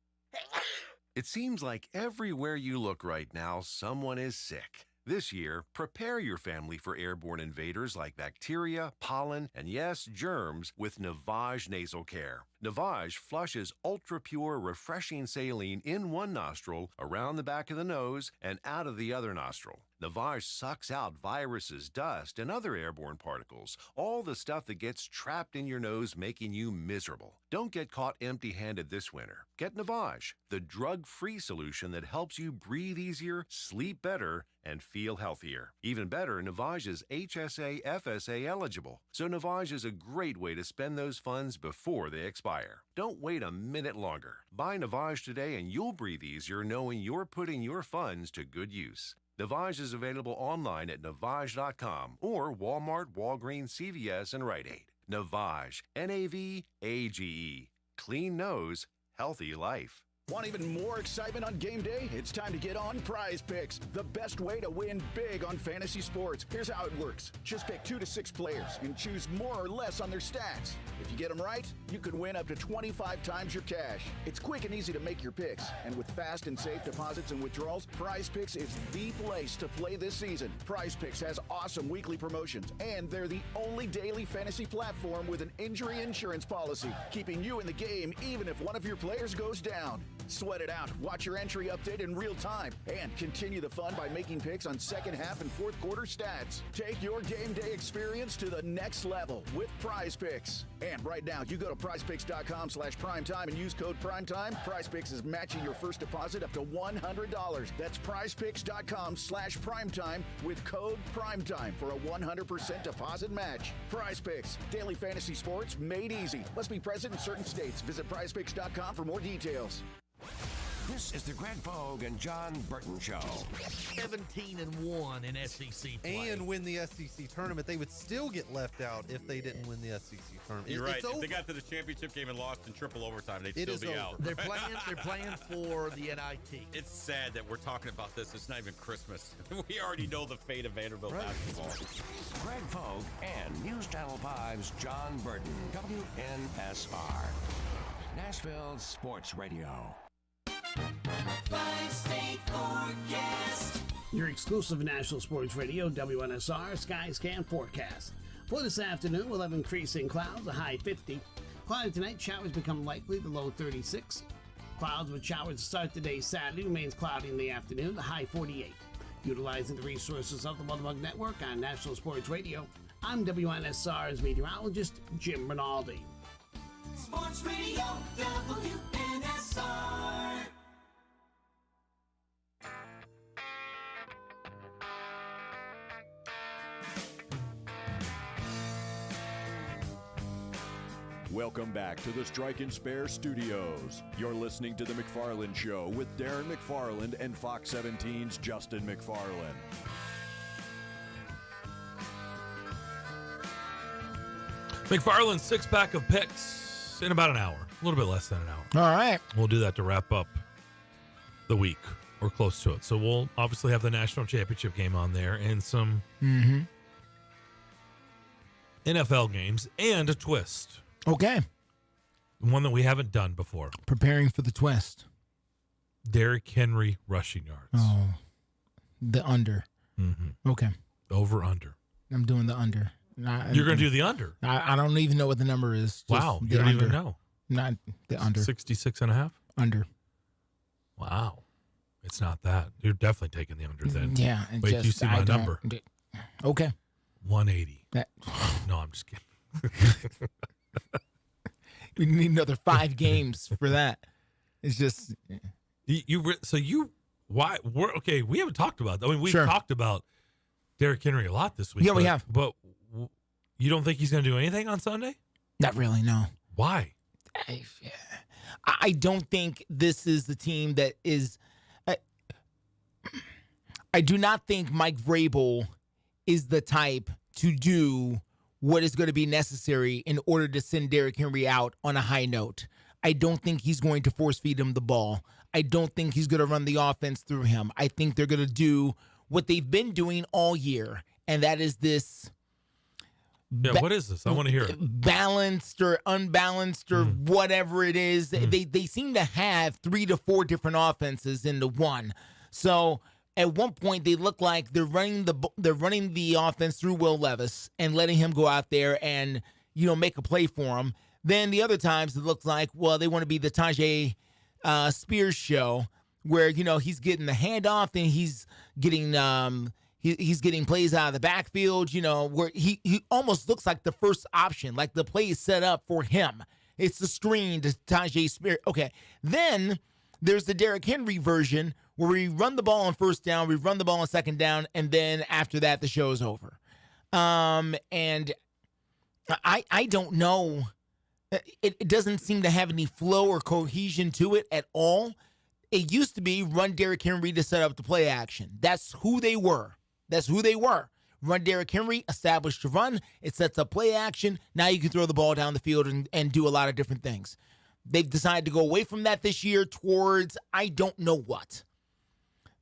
It seems like everywhere you look right now, someone is sick. This year, prepare your family for airborne invaders like bacteria, pollen, and yes, germs with Navage Nasal Care. Navage flushes ultra-pure, refreshing saline in one nostril, around the back of the nose, and out of the other nostril. Navage sucks out viruses, dust, and other airborne particles, all the stuff that gets trapped in your nose, making you miserable. Don't get caught empty-handed this winter. Get Navage, the drug-free solution that helps you breathe easier, sleep better, and feel healthier. Even better, Navage is HSA, FSA eligible, so Navage is a great way to spend those funds before they expire. Don't wait a minute longer. Buy Navage today and you'll breathe easier knowing you're putting your funds to good use. Navage is available online at Navage.com or Walmart, Walgreens, CVS, and Rite Aid. Navage, Navage. Clean nose, healthy life. Want even more excitement on game day? It's time to get on Prize Picks, the best way to win big on fantasy sports. Here's how it works. Just pick 2 to 6 players and choose more or less on their stats. If you get them right, you could win up to 25 times your cash. It's quick and easy to make your picks, and with fast and safe deposits and withdrawals, Prize Picks is the place to play this season. Prize Picks has awesome weekly promotions, and they're the only daily fantasy platform with an injury insurance policy, keeping you in the game even if one of your players goes down. Sweat it out, watch your entry update in real time, and continue the fun by making picks on second half and fourth quarter stats. Take your game day experience to the next level with Prize Picks. And right now, you go to prizepicks.com/primetime and use code primetime. Prize Picks is matching your first deposit up to $100. That's prizepicks.com/primetime with code primetime for a 100% deposit match. Prize Picks, daily fantasy sports made easy. Must be present in certain states. Visit prizepicks.com for more details. This is the Greg Vogue and John Burton Show. 17-1 in SEC play. And win the SEC tournament. They would still get left out if they didn't win the SEC tournament. You're right. It's If over. they got to the championship game and lost in triple overtime, they'd It still is be over. out. They're playing for the NIT. It's sad that we're talking about this. It's not even Christmas. We already know the fate of Vanderbilt basketball. Greg Vogue and News Channel 5's John Burton. WNSR. Nashville Sports Radio. Five-state forecast. Your exclusive National Sports Radio, WNSR Skyscan forecast. For this afternoon, we'll have increasing clouds, a high 50. Cloudy tonight, showers become likely, the low 36. Clouds with showers to start the day Saturday, remains cloudy in the afternoon, the high 48. Utilizing the resources of the Mothermug Network on National Sports Radio, I'm WNSR's meteorologist, Jim Rinaldi. Sports Radio, WNSR. Welcome back to the Strike and Spare Studios. You're listening to The McFarland Show with Darren McFarland and Fox 17's Justin McFarland. McFarland's six-pack of picks in about an hour. A little bit less than an hour. All right. We'll do that to wrap up the week or close to it. So we'll obviously have the national championship game on there and some NFL games and a twist. Okay. One that we haven't done before. Preparing for the twist. Derrick Henry rushing yards. Oh, the under. Okay. Over under. I'm doing the under. You're going to do the under. I don't even know what the number is. Just Wow. You the don't under. even know. Not the under. 66.5? Under. Wow. It's not that. You're definitely taking the under then. Yeah. Wait till you see my number. Okay. 180. That. No, I'm just kidding. We need another 5 games for that. It's just. Why? Okay, we haven't talked about that. I mean, we've Sure. talked about Derrick Henry a lot this week. Yeah, we have. But you don't think he's going to do anything on Sunday? Not really, no. Why? I don't think this is the team that is. I do not think Mike Vrabel is the type to do what is going to be necessary in order to send Derrick Henry out on a high note. I don't think he's going to force feed him the ball. I don't think he's going to run the offense through him. I think they're going to do what they've been doing all year, and that is this. Yeah, what is this? I want to hear it. Balanced or unbalanced or whatever it is. They seem to have 3 to 4 different offenses into one. So at one point they look like they're running the offense through Will Levis and letting him go out there and make a play for him. Then the other times it looks like they want to be the Tajay Spears show where he's getting the handoff and he's getting He's getting plays out of the backfield, where he almost looks like the first option, like the play is set up for him. It's the screen to Tajay Spears. Okay, then there's the Derrick Henry version where we run the ball on first down, we run the ball on second down, and then after that, the show is over. And I don't know. It doesn't seem to have any flow or cohesion to it at all. It used to be run Derrick Henry to set up the play action. That's who they were. Run Derrick Henry, established to run. It sets up play action. Now you can throw the ball down the field and do a lot of different things. They've decided to go away from that this year towards I don't know what.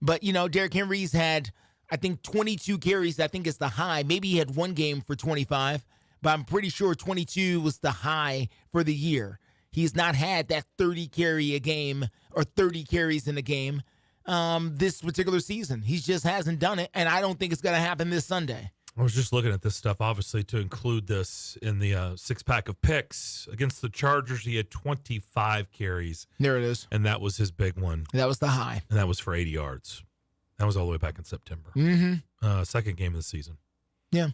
But, Derrick Henry's had, I think, 22 carries. I think is the high. Maybe he had one game for 25, but I'm pretty sure 22 was the high for the year. He's not had that 30 carry a game or 30 carries in a game this particular season. He just hasn't done it, and I don't think it's going to happen this Sunday. I was just looking at this stuff, obviously, to include this in the six-pack of picks. Against the Chargers, he had 25 carries. There it is. And that was his big one. That was the high. And that was for 80 yards. That was all the way back in September. Mm-hmm. Second game of the season. Yeah.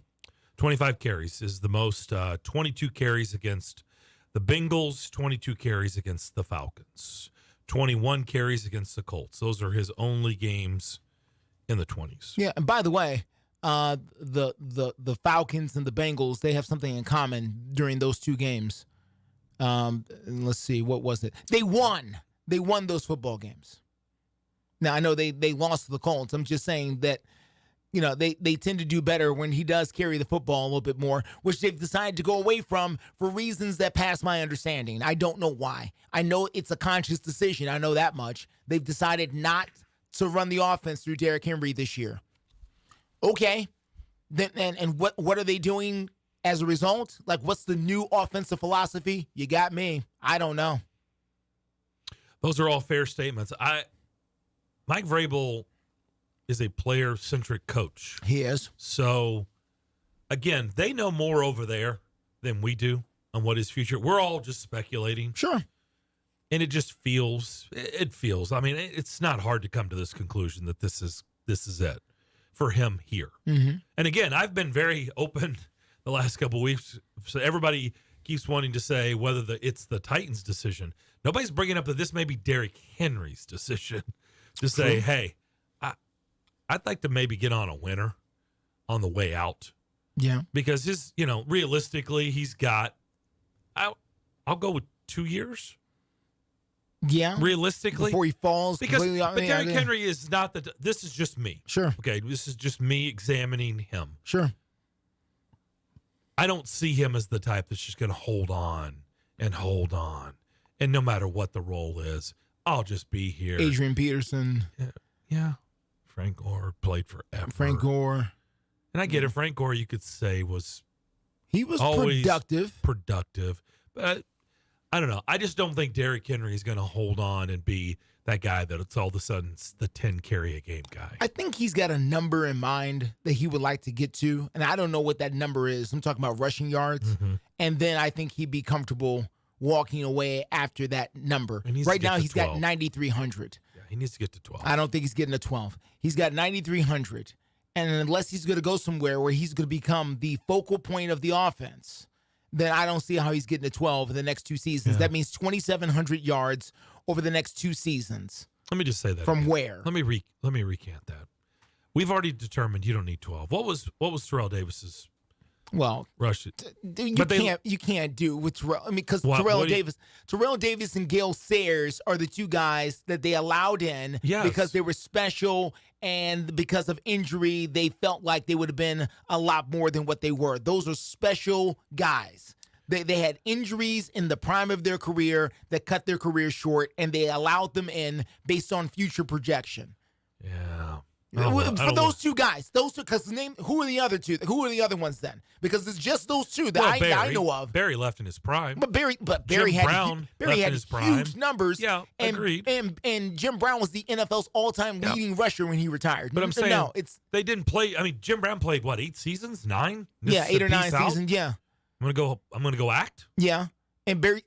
25 carries is the most. 22 carries against the Bengals, 22 carries against the Falcons, 21 carries against the Colts. Those are his only games in the 20s. Yeah, and by the way, the Falcons and the Bengals, they have something in common during those two games. Let's see, what was it? They won. They won those football games. Now, I know they lost to the Colts. I'm just saying that, they tend to do better when he does carry the football a little bit more, which they've decided to go away from for reasons that pass my understanding. I don't know why. I know it's a conscious decision. I know that much. They've decided not to run the offense through Derrick Henry this year. Okay. Then and what are they doing as a result? Like, what's the new offensive philosophy? You got me. I don't know. Those are all fair statements. Mike Vrabel is a player-centric coach. He is. So, again, they know more over there than we do on what is future. We're all just speculating. Sure. And it just feels. I mean, it's not hard to come to this conclusion that this is it for him here. Mm-hmm. And again, I've been very open the last couple of weeks. So everybody keeps wanting to say whether it's the Titans' decision. Nobody's bringing up that this may be Derrick Henry's decision to say, hey, I'd like to maybe get on a winner on the way out. Yeah. Because realistically, he's got, I'll go with 2 years. Yeah. Realistically. Before he falls. But Derrick Henry is not this is just me. Sure. Okay. This is just me examining him. Sure. I don't see him as the type that's just going to hold on. And no matter what the role is, I'll just be here. Adrian Peterson. Yeah. Frank Gore played forever. Frank Gore. And I get it. Frank Gore, you could say, was always productive. But I don't know. I just don't think Derrick Henry is going to hold on and be that guy that it's all of a sudden the 10 carry a game guy. I think he's got a number in mind that he would like to get to. And I don't know what that number is. I'm talking about rushing yards. Mm-hmm. And then I think he'd be comfortable walking away after that number. Right now, he's got 9,300. Yeah, he needs to get to 12. I don't think he's getting to 12. He's got 9,300. And unless he's going to go somewhere where he's going to become the focal point of the offense, then I don't see how he's getting to 12 in the next two seasons. Yeah. That means 2,700 yards over the next two seasons. Let me just say that. From again. where? Let me recant that. We've already determined you don't need 12. What was Terrell Davis's rush? You can't do with Terrell. I mean, because Terrell Davis and Gale Sayers are the two guys that they allowed in because they were special, and because of injury, they felt like they would have been a lot more than what they were. Those are special guys. They had injuries in the prime of their career that cut their career short, and they allowed them in based on future projection. Yeah. For those two guys, because who are the other two? Who are the other ones then? Because it's just those two that I know of. Barry left in his prime. But Barry had huge numbers. Yeah, agreed. And Jim Brown was the NFL's all-time leading rusher when he retired. But I'm saying they didn't play. I mean, Jim Brown played 8 seasons, 9? 8 or 9 seasons. Yeah. I'm gonna go act. Yeah. And Barry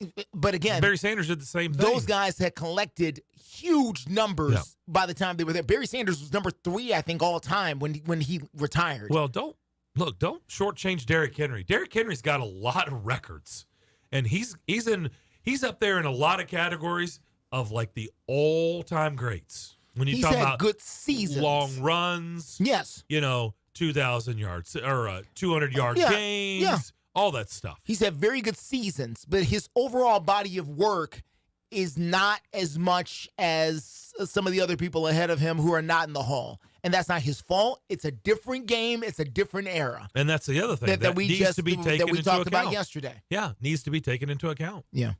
Sanders did the same thing. Those guys had collected huge numbers by the time they were there. Barry Sanders was number 3, I think, all time when he retired. Well, don't shortchange Derrick Henry. Derrick Henry's got a lot of records, and he's up there in a lot of categories of like the all-time greats. When you talk about good seasons, long runs, 2,000 yards or 200-yard games. Yeah. All that stuff. He's had very good seasons, but his overall body of work is not as much as some of the other people ahead of him who are not in the Hall. And that's not his fault. It's a different game. It's a different era. And that's the other thing that needs to be taken into account. Talked about yesterday. Yeah, needs to be taken into account. Yeah.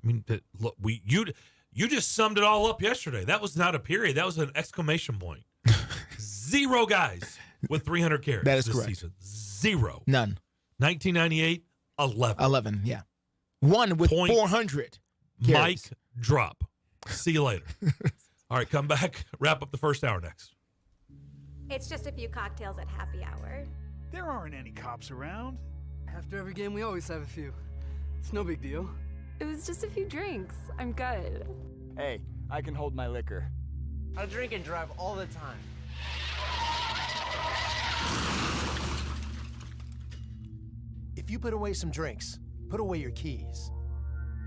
I mean, look, you just summed it all up yesterday. That was not a period. That was an exclamation point. 0 guys with 300 carries. That is this correct. Season. 0. None. 1998, 11. 11, yeah. 1 with 400 carries. Mike drop. See you later. All right, come back. Wrap up the first hour next. It's just a few cocktails at happy hour. There aren't any cops around. After every game, we always have a few. It's no big deal. It was just a few drinks. I'm good. Hey, I can hold my liquor. I drink and drive all the time. If you put away some drinks, put away your keys.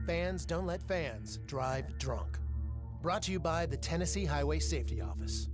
Fans don't let fans drive drunk. Brought to you by the Tennessee Highway Safety Office.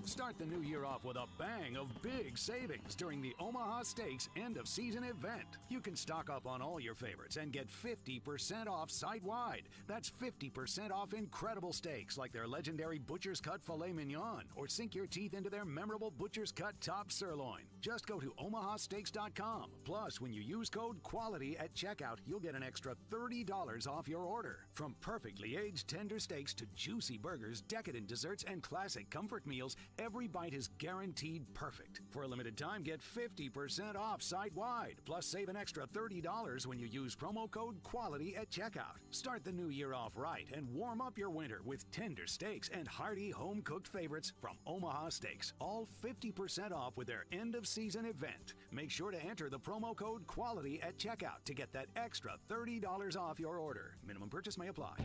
Start the new year off with a bang of big savings during the Omaha Steaks end-of-season event. You can stock up on all your favorites and get 50% off site-wide. That's 50% off incredible steaks like their legendary Butcher's Cut Filet Mignon, or sink your teeth into their memorable Butcher's Cut Top Sirloin. Just go to omahasteaks.com. Plus, when you use code QUALITY at checkout, you'll get an extra $30 off your order. From perfectly aged tender steaks to juicy burgers, decadent desserts, and classic comfort meals, every bite is guaranteed perfect. For a limited time, get 50% off site-wide. Plus, save an extra $30 when you use promo code QUALITY at checkout. Start the new year off right and warm up your winter with tender steaks and hearty home-cooked favorites from Omaha Steaks. All 50% off with their end-of-season event. Make sure to enter the promo code QUALITY at checkout to get that extra $30 off your order. Minimum purchase may apply.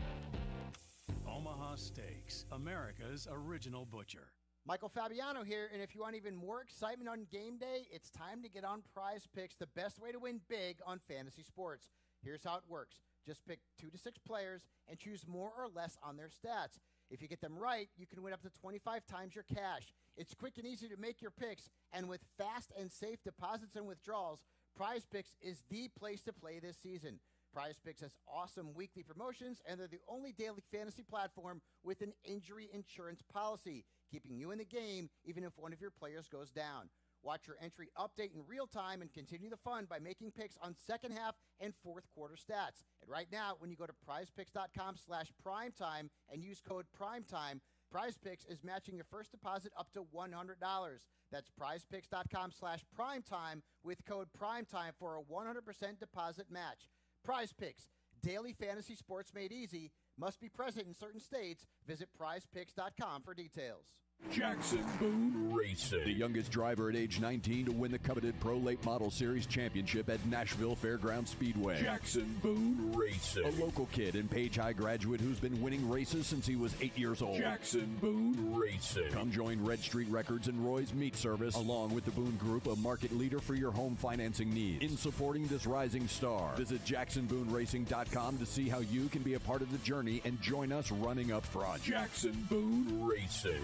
Omaha Steaks, America's original butcher. Michael Fabiano here, and if you want even more excitement on game day, it's time to get on Prize Picks, the best way to win big on fantasy sports. Here's how it works. Just pick 2 to 6 players and choose more or less on their stats. If you get them right, you can win up to 25 times your cash. It's quick and easy to make your picks, and with fast and safe deposits and withdrawals, Prize Picks is the place to play this season. Prize Picks has awesome weekly promotions, and they're the only daily fantasy platform with an injury insurance policy, keeping you in the game even if one of your players goes down. Watch your entry update in real time and continue the fun by making picks on second half and fourth quarter stats. And right now, when you go to prizepicks.com/primetime and use code PRIMETIME, Prize Picks is matching your first deposit up to $100. That's prizepicks.com/primetime with code PRIMETIME for a 100% deposit match. Prize Picks, daily fantasy sports made easy. Must be present in certain states. Visit prizepicks.com for details. Jackson Boone Racing. The youngest driver at age 19 to win the coveted Pro Late Model Series Championship at Nashville Fairgrounds Speedway. Jackson Boone Racing. A local kid and Page High graduate who's been winning races since he was 8 years old. Jackson Boone Racing. Come join Red Street Records and Roy's Meat Service, along with the Boone Group, a market leader for your home financing needs. In supporting this rising star, visit JacksonBooneRacing.com to see how you can be a part of the journey and join us running up front. Jackson Boone Racing.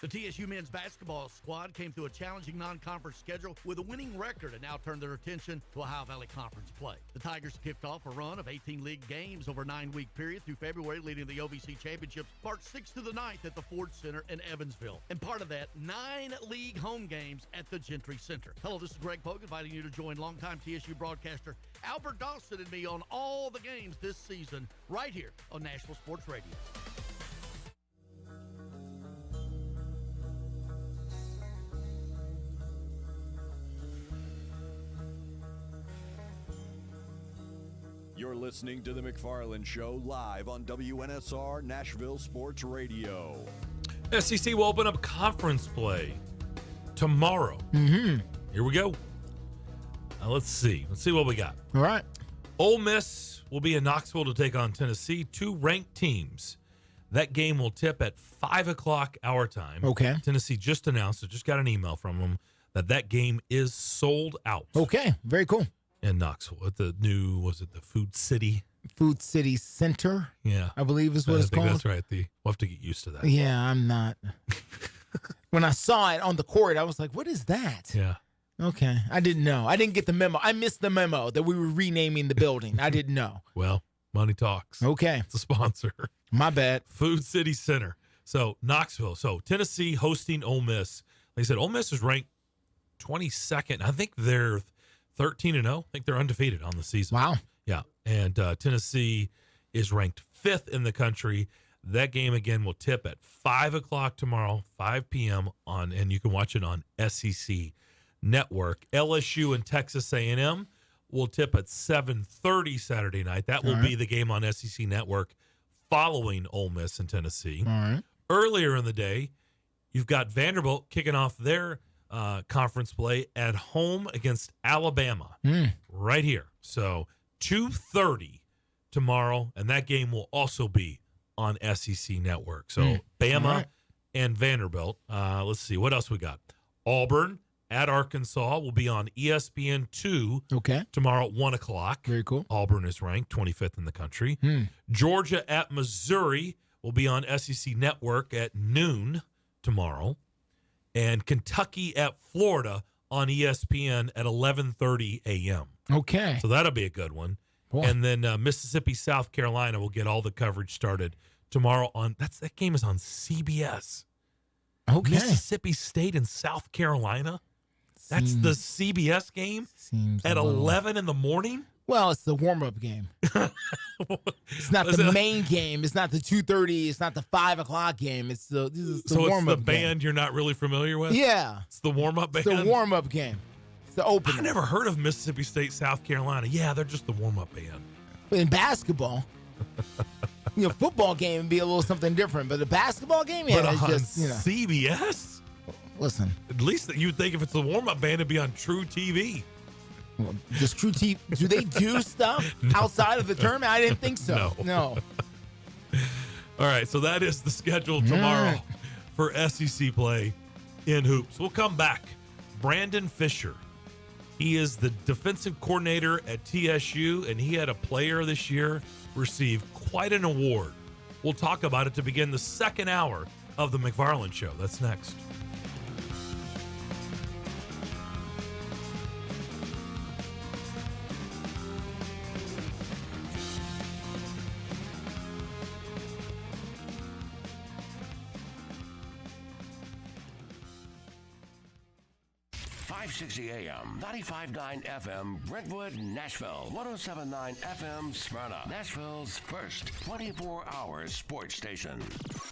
The TSU men's basketball squad came through a challenging non-conference schedule with a winning record and now turned their attention to Ohio Valley Conference play. The Tigers kicked off a run of 18 league games over a 9-week period through February, leading the OVC Championships March 6th to the 9th at the Ford Center in Evansville. And part of that, 9 league home games at the Gentry Center. Hello, this is Greg Pogue, inviting you to join longtime TSU broadcaster Albert Dawson and me on all the games this season right here on Nashville Sports Radio. You're listening to The McFarland Show live on WNSR Nashville Sports Radio. SEC will open up conference play tomorrow. Here we go. Let's see what we got. All right. Ole Miss will be in Knoxville to take on Tennessee, 2 ranked teams. That game will tip at 5 o'clock our time. Okay. Tennessee just announced, I just got an email from them, that game is sold out. Okay, very cool. In Knoxville at the new, was it the Food City? Food City Center. Yeah. I believe is what it's called. That's right. We'll have to get used to that. Yeah, I'm not. When I saw it on the court, I was like, what is that? Yeah. Okay. I didn't know. I didn't get the memo. I missed the memo that we were renaming the building. I didn't know. Well, money talks. Okay. It's a sponsor. My bad. Food City Center. So Knoxville. So Tennessee hosting Ole Miss. Like I said, Ole Miss is ranked 22nd. I think they're 13-0. I think they're undefeated on the season. Wow. Yeah. And Tennessee is ranked 5th in the country. That game, again, will tip at 5 o'clock tomorrow, 5 p.m. and you can watch it on SEC Network. LSU and Texas A&M will tip at 7:30 Saturday night. That will be the game on SEC Network following Ole Miss and Tennessee. All right. Earlier in the day, you've got Vanderbilt kicking off their conference play at home against Alabama right here. So 2:30 tomorrow, and that game will also be on SEC Network. So Bama and Vanderbilt. Let's see. What else we got? Auburn at Arkansas will be on ESPN2 tomorrow at 1 o'clock. Very cool. Auburn is ranked 25th in the country. Georgia at Missouri will be on SEC Network at noon tomorrow. And Kentucky at Florida on ESPN at 11:30 a.m. Okay. So that'll be a good one. Boy. And then Mississippi, South Carolina will get all the coverage started tomorrow on that game is on CBS. Okay. Mississippi State and South Carolina. That's the CBS game at 11 in the morning. Well, it's the warm-up game. It's not the main game. It's not the 2:30. It's not the 5 o'clock game. It's the warm-up it's the band you're not really familiar with? Yeah. It's the warm-up band? It's the warm-up game. It's the opener. I never heard of Mississippi State, South Carolina. Yeah, they're just the warm-up band. But in basketball, football game would be a little something different. But a basketball game, yeah, but it's on just, CBS? Listen. At least that you'd think if it's the warm-up band, it'd be on True TV. Well, does True TV, do they do stuff outside of the tournament? I didn't think so. No. All right, so that is the schedule tomorrow for SEC play in hoops. We'll come back. Brandon Fisher. He is the defensive coordinator at TSU, and he had a player this year receive quite an award. We'll talk about it to begin the second hour of the McFarland Show. That's next. .560 AM, 95.9 FM, Brentwood, Nashville, 107.9 FM, Smyrna, Nashville's first 24-hour sports station.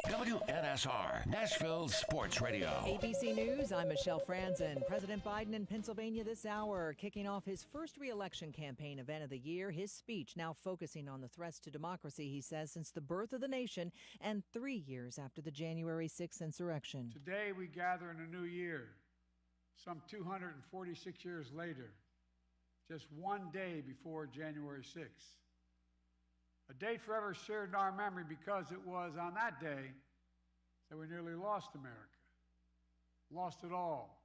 WNSR, Nashville Sports Radio. ABC News, I'm Michelle Franzen. President Biden in Pennsylvania this hour, kicking off his first re-election campaign event of the year. His speech now focusing on the threats to democracy, he says, since the birth of the nation and 3 years after the January 6th insurrection. Today we gather in a new year. Some 246 years later, just one day before January 6th. A date forever shared in our memory because it was on that day that we nearly lost America. Lost it all.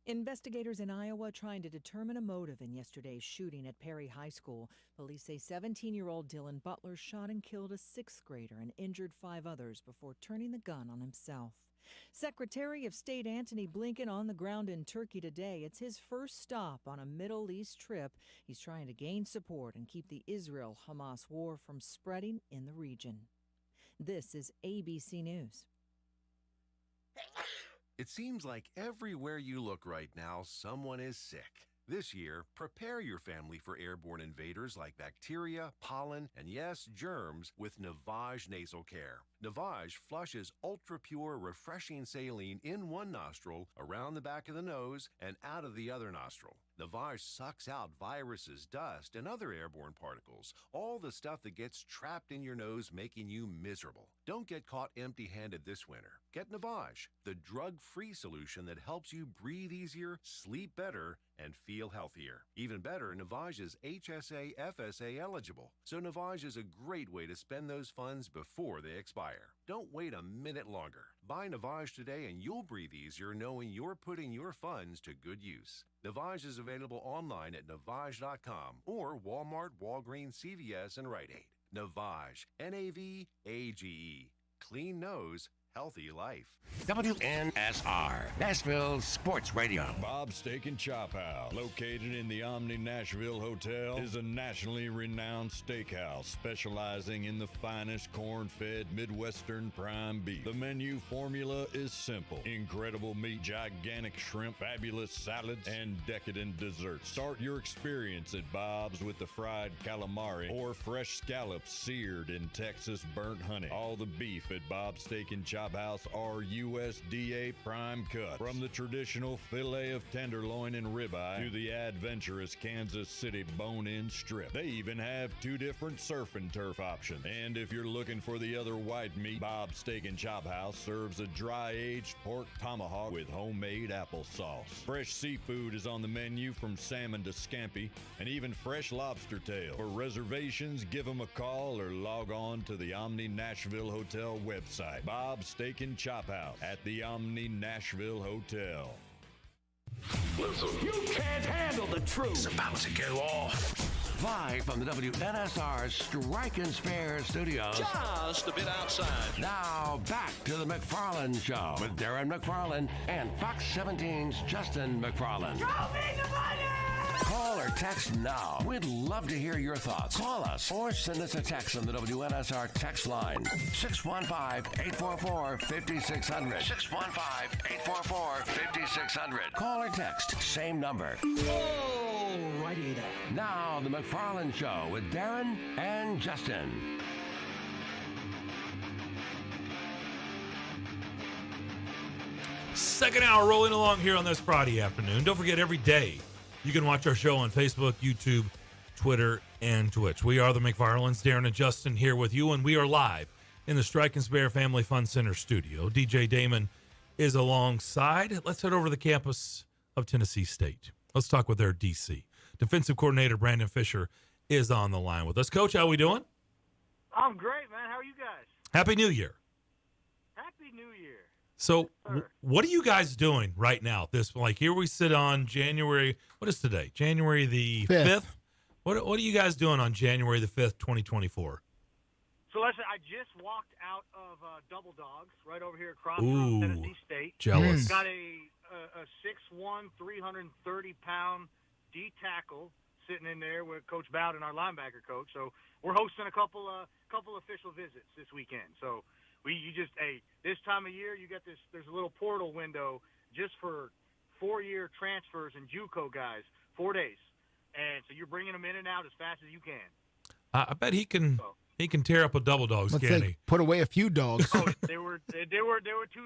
Investigators in Iowa trying to determine a motive in yesterday's shooting at Perry High School. Police say 17-year-old Dylan Butler shot and killed a sixth grader and injured 5 others before turning the gun on himself. Secretary of State Antony Blinken on the ground in Turkey today. It's his first stop on a Middle East trip. He's trying to gain support and keep the Israel-Hamas war from spreading in the region. This is ABC News. It seems like everywhere you look right now, someone is sick. This year, prepare your family for airborne invaders like bacteria, pollen, and yes, germs with Navage Nasal Care. Navage flushes ultra-pure, refreshing saline in one nostril, around the back of the nose, and out of the other nostril. Navage sucks out viruses, dust, and other airborne particles, all the stuff that gets trapped in your nose making you miserable. Don't get caught empty-handed this winter. Get Navage, the drug-free solution that helps you breathe easier, sleep better, and feel healthier. Even better, Navage is HSA FSA eligible, so Navage is a great way to spend those funds before they expire. Don't wait a minute longer. Buy Navage today and you'll breathe easier knowing you're putting your funds to good use. Navage is available online at Navage.com or Walmart, Walgreens, CVS, and Rite Aid. Navage, N-A-V-A-G-E. Clean nose, healthy life. WNSR, Nashville Sports Radio. Bob's Steak and Chop House, located in the Omni Nashville Hotel, is a nationally renowned steakhouse specializing in the finest corn-fed Midwestern prime beef. The menu formula is simple: incredible meat, gigantic shrimp, fabulous salads, and decadent desserts. Start your experience at Bob's with the fried calamari or fresh scallops seared in Texas burnt honey. All the beef at Bob's Steak and Chop House are USDA prime cuts. From the traditional filet of tenderloin and ribeye to the adventurous Kansas City bone-in strip. They even have 2 different surf and turf options. And if you're looking for the other white meat, Bob's Steak and Chop House serves a dry-aged pork tomahawk with homemade applesauce. Fresh seafood is on the menu, from salmon to scampi, and even fresh lobster tail. For reservations, give them a call or log on to the Omni Nashville Hotel website. Bob's Steak and Chop House at the Omni Nashville Hotel. Listen, you can't handle the truth. It's about to go off. Live from the WNSR Strike and Spare Studios. Just a bit outside. Now back to the McFarland Show with Darren McFarland and Fox 17's Justin McFarland. Show me the money! Call or text now. We'd love to hear your thoughts. Call us or send us a text on the WNSR text line. 615-844-5600. 615-844-5600. Call or text. Same number. Alrighty then. Now, the McFarland Show with Darren and Justin. Second hour rolling along here on this Friday afternoon. Don't forget, every day you can watch our show on Facebook, YouTube, Twitter, and Twitch. We are the McFarlands, Darren and Justin here with you, and we are live in the Strike and Spare Family Fun Center studio. DJ Damon is alongside. Let's head over to the campus of Tennessee State. Let's talk with their DC. Defensive coordinator Brandon Fisher is on the line with us. Coach, how we doing? I'm great, man. How are you guys? Happy New Year. Happy New Year. So what are you guys doing right now? Here we sit on January, what is today? January the 5th? What are you guys doing on January the 5th, 2024? So listen, I just walked out of Double Dogs right over here across from Tennessee State. Jealous. Got a 6'1", 330-pound D tackle sitting in there with Coach Bowden, our linebacker coach. So we're hosting a couple official visits this weekend. So this time of year, you get this. There's a little portal window just for 4-year transfers and JUCO guys, 4 days, and so you're bringing them in and out as fast as you can. I bet he can tear up a Double Dogs, can he? Put away a few dogs. There were 2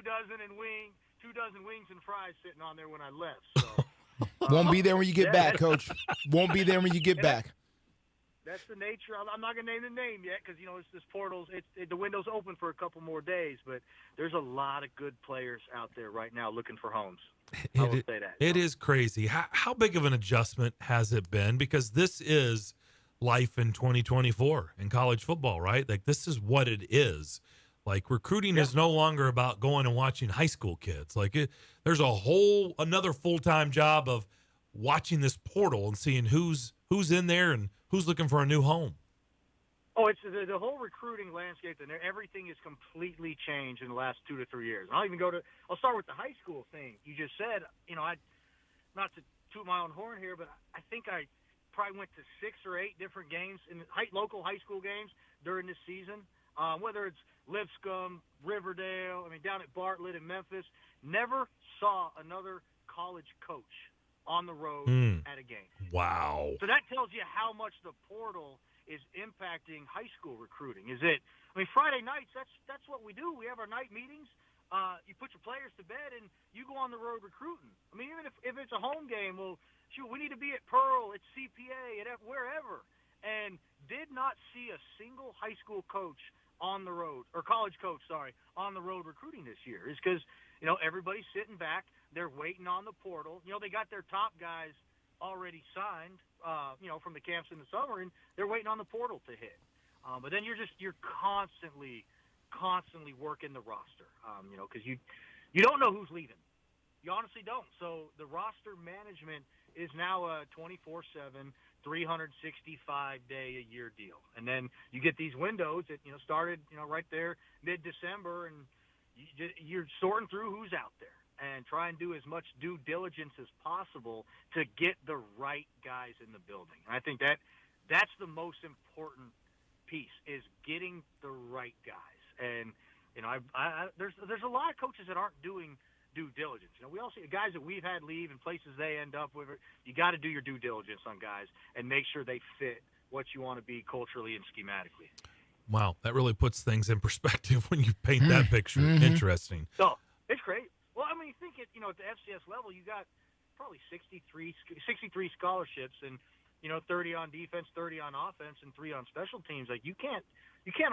dozen wings and fries sitting on there when I left. So won't be there when you get back, Coach. Won't be there when you get back. That's the nature. I'm not going to name the name yet because, it's this portals. The window's open for a couple more days, but there's a lot of good players out there right now looking for homes. I will say that. It is crazy. How big of an adjustment has it been? Because this is life in 2024 in college football, right? This is what it is. Recruiting is no longer about going and watching high school kids. There's another full-time job of watching this portal and seeing who's in there and who's looking for a new home. Oh, it's the whole recruiting landscape, and everything is completely changed in the last 2 to 3 years. I'll start with the high school thing. You just said, not to toot my own horn here, but I think I probably went to 6 or 8 different games local high school games during this season. Whether it's Lipscomb, Riverdale, down at Bartlett in Memphis, never saw another college coach on the road at a game. Wow. So that tells you how much the portal is impacting high school recruiting. Friday nights, that's what we do. We have our night meetings. You put your players to bed, and you go on the road recruiting. Even if it's a home game, we need to be at Pearl, at CPA, at wherever. And did not see a single high school coach on the road, or college coach, on the road recruiting this year. It's because, everybody's sitting back. They're waiting on the portal. They got their top guys already signed, from the camps in the summer, and they're waiting on the portal to hit. But then you're constantly working the roster, because you don't know who's leaving. You honestly don't. So the roster management is now a 24/7, 365-day-a-year deal. And then you get these windows that, started, right there mid-December, and you're sorting through who's out there and try and do as much due diligence as possible to get the right guys in the building. And I think that's the most important piece, is getting the right guys. And there's a lot of coaches that aren't doing due diligence. We all see guys that we've had leave and places they end up with. You got to do your due diligence on guys and make sure they fit what you want to be culturally and schematically. Wow, that really puts things in perspective when you paint that picture. Interesting. So it's great. Well, I mean, you think at the FCS level, you got probably 63 scholarships, and 30 on defense, 30 on offense, and 3 on special teams. Like you can't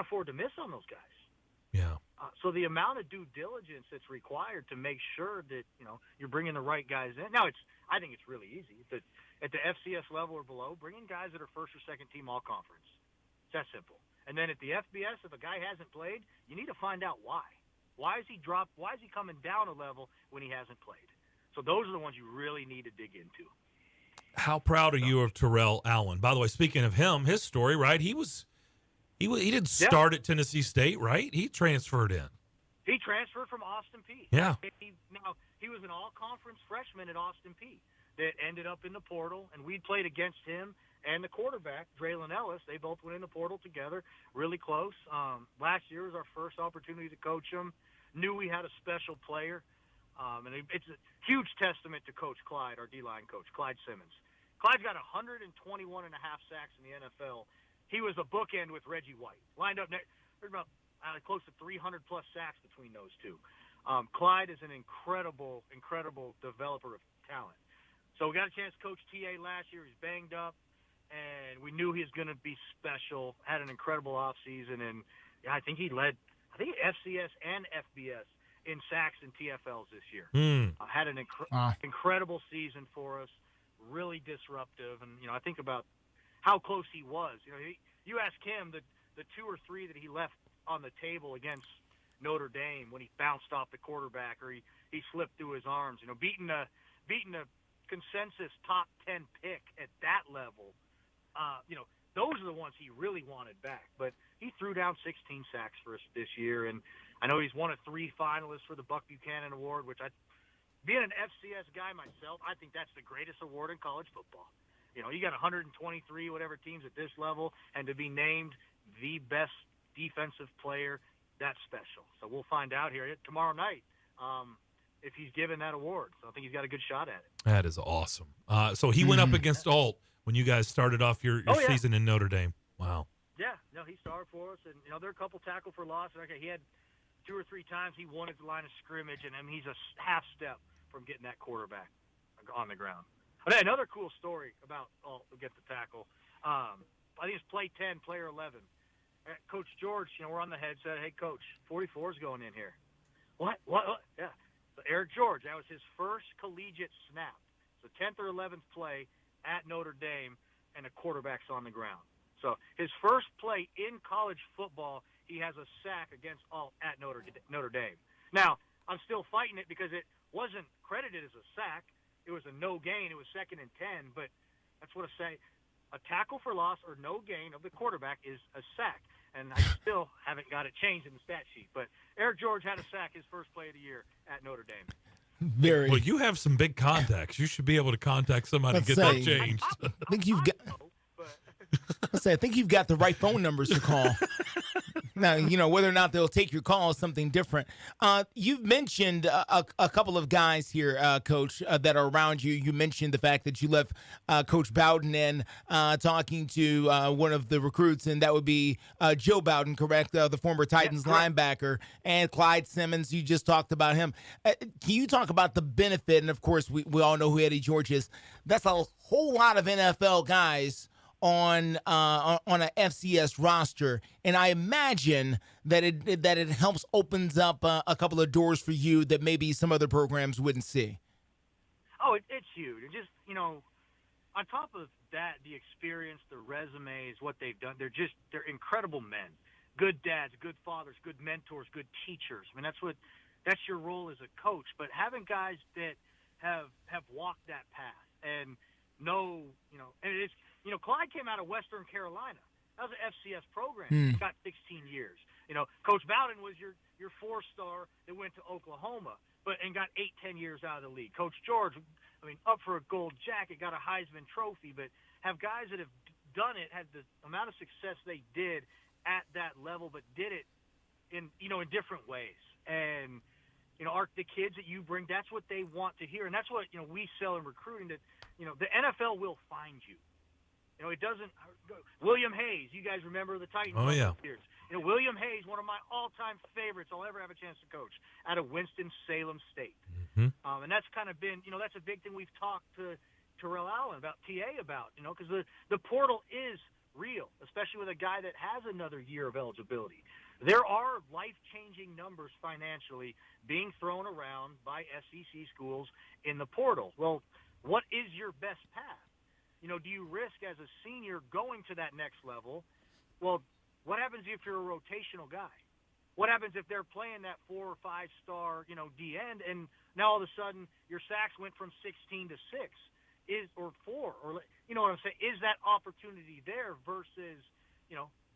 afford to miss on those guys. Yeah. So the amount of due diligence that's required to make sure that you're bringing the right guys in. Now I think it's really easy at the FCS level or below, bring in guys that are first or second team all conference. It's that simple. And then at the FBS, if a guy hasn't played, you need to find out why. Why is he coming down a level when he hasn't played? So those are the ones you really need to dig into. How proud are you of Terrell Allen? By the way, speaking of him, his story, right? He didn't start at Tennessee State, right? He transferred in. He transferred from Austin Peay. Yeah. He was an all-conference freshman at Austin Peay that ended up in the portal, and we played against him and the quarterback, Draylon Ellis. They both went in the portal together, really close. Last year was our first opportunity to coach him. Knew we had a special player. And it's a huge testament to Coach Clyde, our D-line coach, Clyde Simmons. Clyde's got 121 and a half sacks in the NFL. He was a bookend with Reggie White. Lined up next, there's about close to 300-plus sacks between those two. Clyde is an incredible developer of talent. So we got a chance to coach T.A. last year. He's banged up, and we knew he was going to be special, had an incredible offseason, and I think he led FCS and FBS in sacks and TFLs this year. Had an incredible season for us, really disruptive. And, I think about how close he was. You ask him the 2 or 3 that he left on the table against Notre Dame when he bounced off the quarterback or he slipped through his arms. Beating a consensus top 10 pick at that level, those are the ones he really wanted back. But he threw down 16 sacks for us this year, and I know he's one of 3 finalists for the Buck Buchanan Award, which being an FCS guy myself, I think that's the greatest award in college football. You got 123 whatever teams at this level, and to be named the best defensive player, that's special. So we'll find out here tomorrow night if he's given that award. So I think he's got a good shot at it. That is awesome. So he went up against Alt when you guys started off your season in Notre Dame. Wow. Yeah, no, he started for us, and there are a couple tackle for loss. Okay, he had 2 or 3 times he won at the line of scrimmage, and he's a half step from getting that quarterback on the ground. But another cool story about to get the tackle. I think it's play 10, player 11. Coach George, we're on the headset. Hey, Coach, 44 is going in here. What? Yeah. So Eric George, that was his first collegiate snap. So 10th or 11th play at Notre Dame, and a quarterback's on the ground. So his first play in college football, he has a sack against Alt at Notre Dame. Now, I'm still fighting it because it wasn't credited as a sack. It was a no gain. It was 2nd and 10, but that's what I say. A tackle for loss or no gain of the quarterback is a sack, and I still haven't got it changed in the stat sheet. But Eric George had a sack his first play of the year at Notre Dame. Well, you have some big contacts. You should be able to contact somebody and get that changed. I think you've got. I think you've got the right phone numbers to call. Now, whether or not they'll take your call is something different. You've mentioned a couple of guys here, Coach, that are around you. You mentioned the fact that you left Coach Bowden in talking to one of the recruits, and that would be Joe Bowden, correct? The former Titans linebacker, and Clyde Simmons. You just talked about him. Can you talk about the benefit? And, of course, we all know who Eddie George is. That's a whole lot of NFL guys on a FCS roster, and I imagine that it helps opens up a couple of doors for you that maybe some other programs wouldn't see. Oh, it's huge. It just on top of that, the experience, the resumes, what they've done, they're incredible men, good dads, good fathers, good mentors, good teachers. I mean, that's your role as a coach. But having guys that have walked that path and know, and it's. Clyde came out of Western Carolina. That was an FCS program. Got 16 years. Coach Bowden was your 4-star that went to Oklahoma, and got 8-10 years out of the league. Coach George, up for a gold jacket, got a Heisman Trophy, but have guys that have done it, had the amount of success they did at that level, but did it in different ways. And the kids that you bring, that's what they want to hear, and that's what we sell in recruiting. That the NFL will find you. It doesn't. William Hayes, you guys remember the Titans? Oh yeah. Years. William Hayes, one of my all-time favorites I'll ever have a chance to coach, out of Winston-Salem State. Mm-hmm. And that's kind of been, that's a big thing we've talked to Terrell Allen about, TA about, because the portal is real, especially with a guy that has another year of eligibility. There are life-changing numbers financially being thrown around by SEC schools in the portal. Well, what is your best path? Do you risk as a senior going to that next level? Well, what happens if you're a rotational guy? What happens if they're playing that 4 or 5-star, D end, and now all of a sudden your sacks went from 16 to 6, or 4, or you know what I'm saying? Is that opportunity there versus,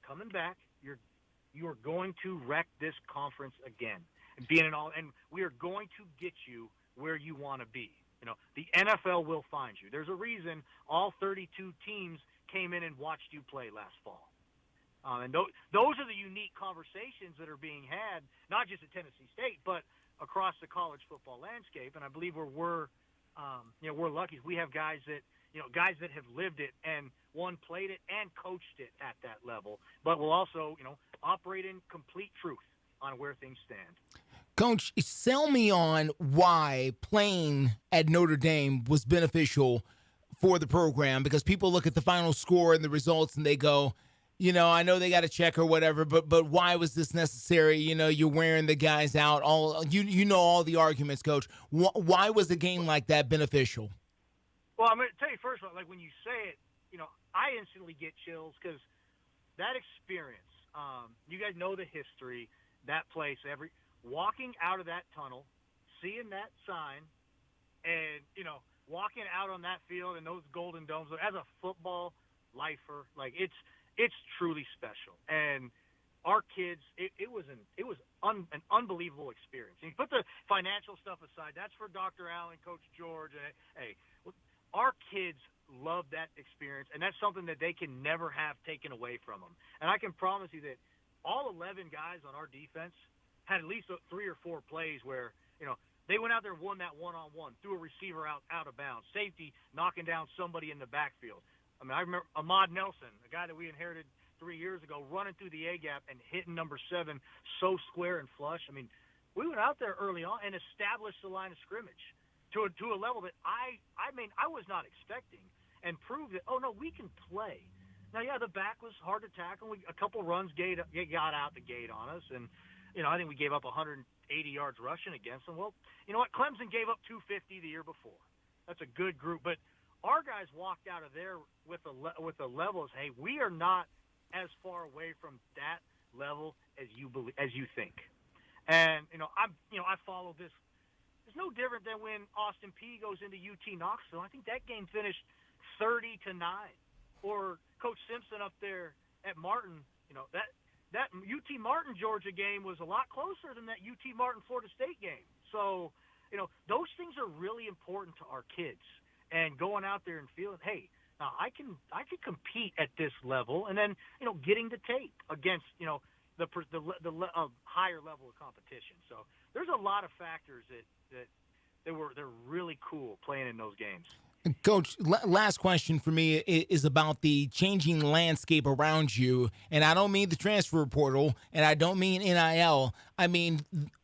coming back? You are going to wreck this conference again, and we are going to get you where you want to be. The NFL will find you. There's a reason all 32 teams came in and watched you play last fall. And those are the unique conversations that are being had, not just at Tennessee State, but across the college football landscape. And I believe we're lucky. We have guys that have lived it and played it and coached it at that level, but will also, operate in complete truth on where things stand. Coach, sell me on why playing at Notre Dame was beneficial for the program, because people look at the final score and the results and they go, I know they got a check or whatever, but why was this necessary? You're wearing the guys out. All all the arguments, Coach. Why was a game like that beneficial? Well, I'm going to tell you first, like when you say it, I instantly get chills because that experience. You guys know the history, that place. Walking out of that tunnel, seeing that sign, and walking out on that field and those golden domes as a football lifer, like it's truly special. And our kids, it was an unbelievable experience. And you put the financial stuff aside, that's for Dr. Allen, Coach George, and our kids love that experience, and that's something that they can never have taken away from them. And I can promise you that all 11 guys on our defense had at least 3 or 4 plays where they went out there and won that one-on-one, threw a receiver out of bounds, safety knocking down somebody in the backfield. I remember Ahmad Nelson, a guy that we inherited 3 years ago, running through the A-gap and hitting number 7 so square and flush. We went out there early on and established the line of scrimmage to a level that I was not expecting, and proved that, we can play. Now, yeah, the back was hard to tackle. A couple runs got out the gate on us, and I think we gave up 180 yards rushing against them. Well, you know what? Clemson gave up 250 the year before. That's a good group, but our guys walked out of there with a level as, hey, we are not as far away from that level as you think. And I follow this. It's no different than when Austin Peay goes into UT Knoxville. I think that game finished 30-9. Or Coach Simpson up there at Martin. That UT Martin Georgia game was a lot closer than that UT Martin Florida State game. So, those things are really important to our kids. And going out there and feeling, hey, now I can compete at this level, and then getting the tape against the higher level of competition. So there's a lot of factors that they're really cool playing in those games. Coach, last question for me is about the changing landscape around you. And I don't mean the transfer portal, and I don't mean NIL. I mean,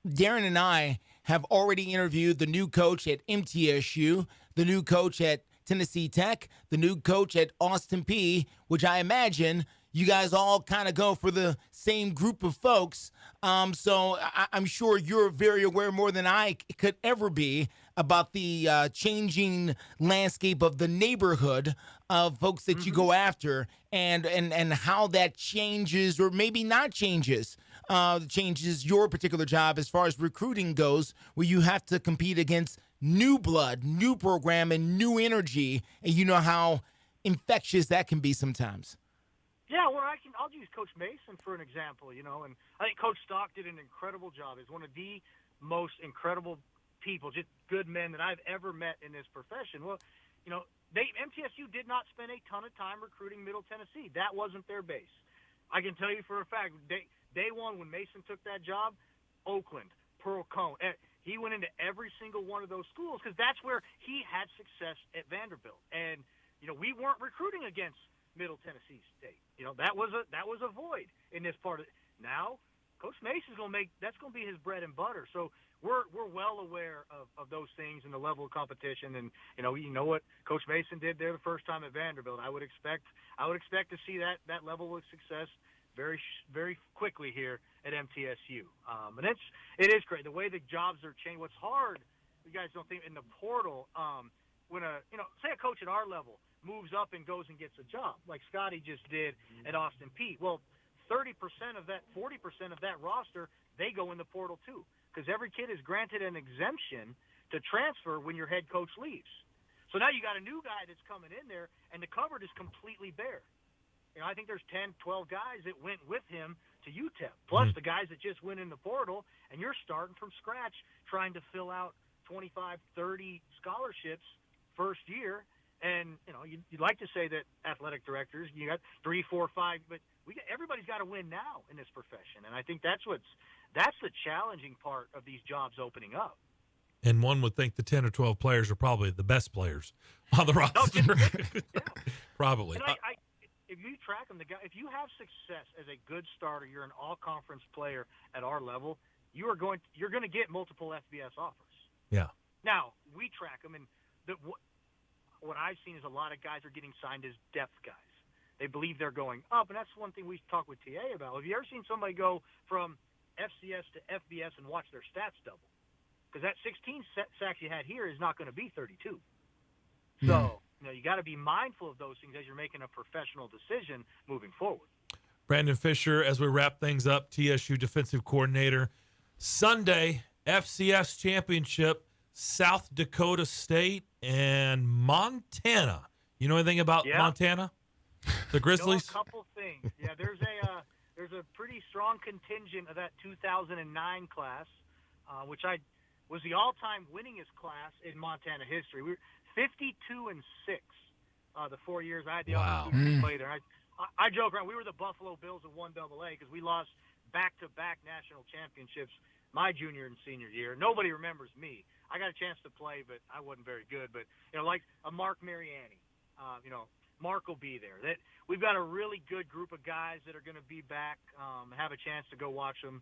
Darren and I have already interviewed the new coach at MTSU, the new coach at Tennessee Tech, the new coach at Austin Peay, which I imagine you guys all kind of go for the same group of folks. So I'm sure you're very aware more than I could ever be about the changing landscape of the neighborhood of folks that you go after, and how that changes, or maybe not changes your particular job as far as recruiting goes, where you have to compete against new blood, new program, and new energy, and you know how infectious that can be sometimes. Yeah, well, I'll use Coach Mason for an example, and I think Coach Stock did an incredible job. He's one of the most incredible people, just good men that I've ever met in this profession. Well, MTSU did not spend a ton of time recruiting Middle Tennessee. That wasn't their base. I can tell you for a fact, day one when Mason took that job, Oakland, Pearl Cone, he went into every single one of those schools because that's where he had success at Vanderbilt. And, we weren't recruiting against Middle Tennessee State. That was a void in this part of it. Now, Coach Mason's that's going to be his bread and butter. So we're well aware of those things and the level of competition. And you know what Coach Mason did there the first time at Vanderbilt. I would expect to see that level of success very, very quickly here at MTSU. And it is great the way the jobs are changing. What's hard, you guys don't think, in the portal, when say a coach at our level moves up and goes and gets a job like Scotty just did at Austin Peay. Well, 30% of that, 40% of that roster, they go in the portal too, because every kid is granted an exemption to transfer when your head coach leaves. So now you got a new guy that's coming in there, and the cupboard is completely bare. I think there's 10, 12 guys that went with him to UTEP, plus the guys that just went in the portal, and you're starting from scratch trying to fill out 25, 30 scholarships first year. And, you'd like to say that athletic directors, you got 3, 4, 5, but everybody's got to win now in this profession. And I think that's the challenging part of these jobs opening up. And one would think the 10 or 12 players are probably the best players on the roster. Yeah. Probably. And if you track them, if you have success as a good starter, you're an all-conference player at our level, you're going to get multiple FBS offers. Yeah. Now, we track them, and what I've seen is a lot of guys are getting signed as depth guys. They believe they're going up, and that's one thing we talk with TA about. Have you ever seen somebody go from FCS to FBS and watch their stats double? Because that 16 sacks you had here is not going to be 32. So, you got to be mindful of those things as you're making a professional decision moving forward. Brandon Fisher, as we wrap things up, TSU defensive coordinator. Sunday, FCS championship, South Dakota State and Montana. You know anything about Montana? The Grizzlies? A couple things. Yeah, there's a pretty strong contingent of that 2009 class, which was the all-time winningest class in Montana history. We were 52-6 the 4 years I had the opportunity to play there. I joke around. We were the Buffalo Bills of 1AA because we lost back-to-back national championships my junior and senior year. Nobody remembers me. I got a chance to play, but I wasn't very good. But, like a Mark Mariani, Mark will be there. We've got a really good group of guys that are going to be back, have a chance to go watch them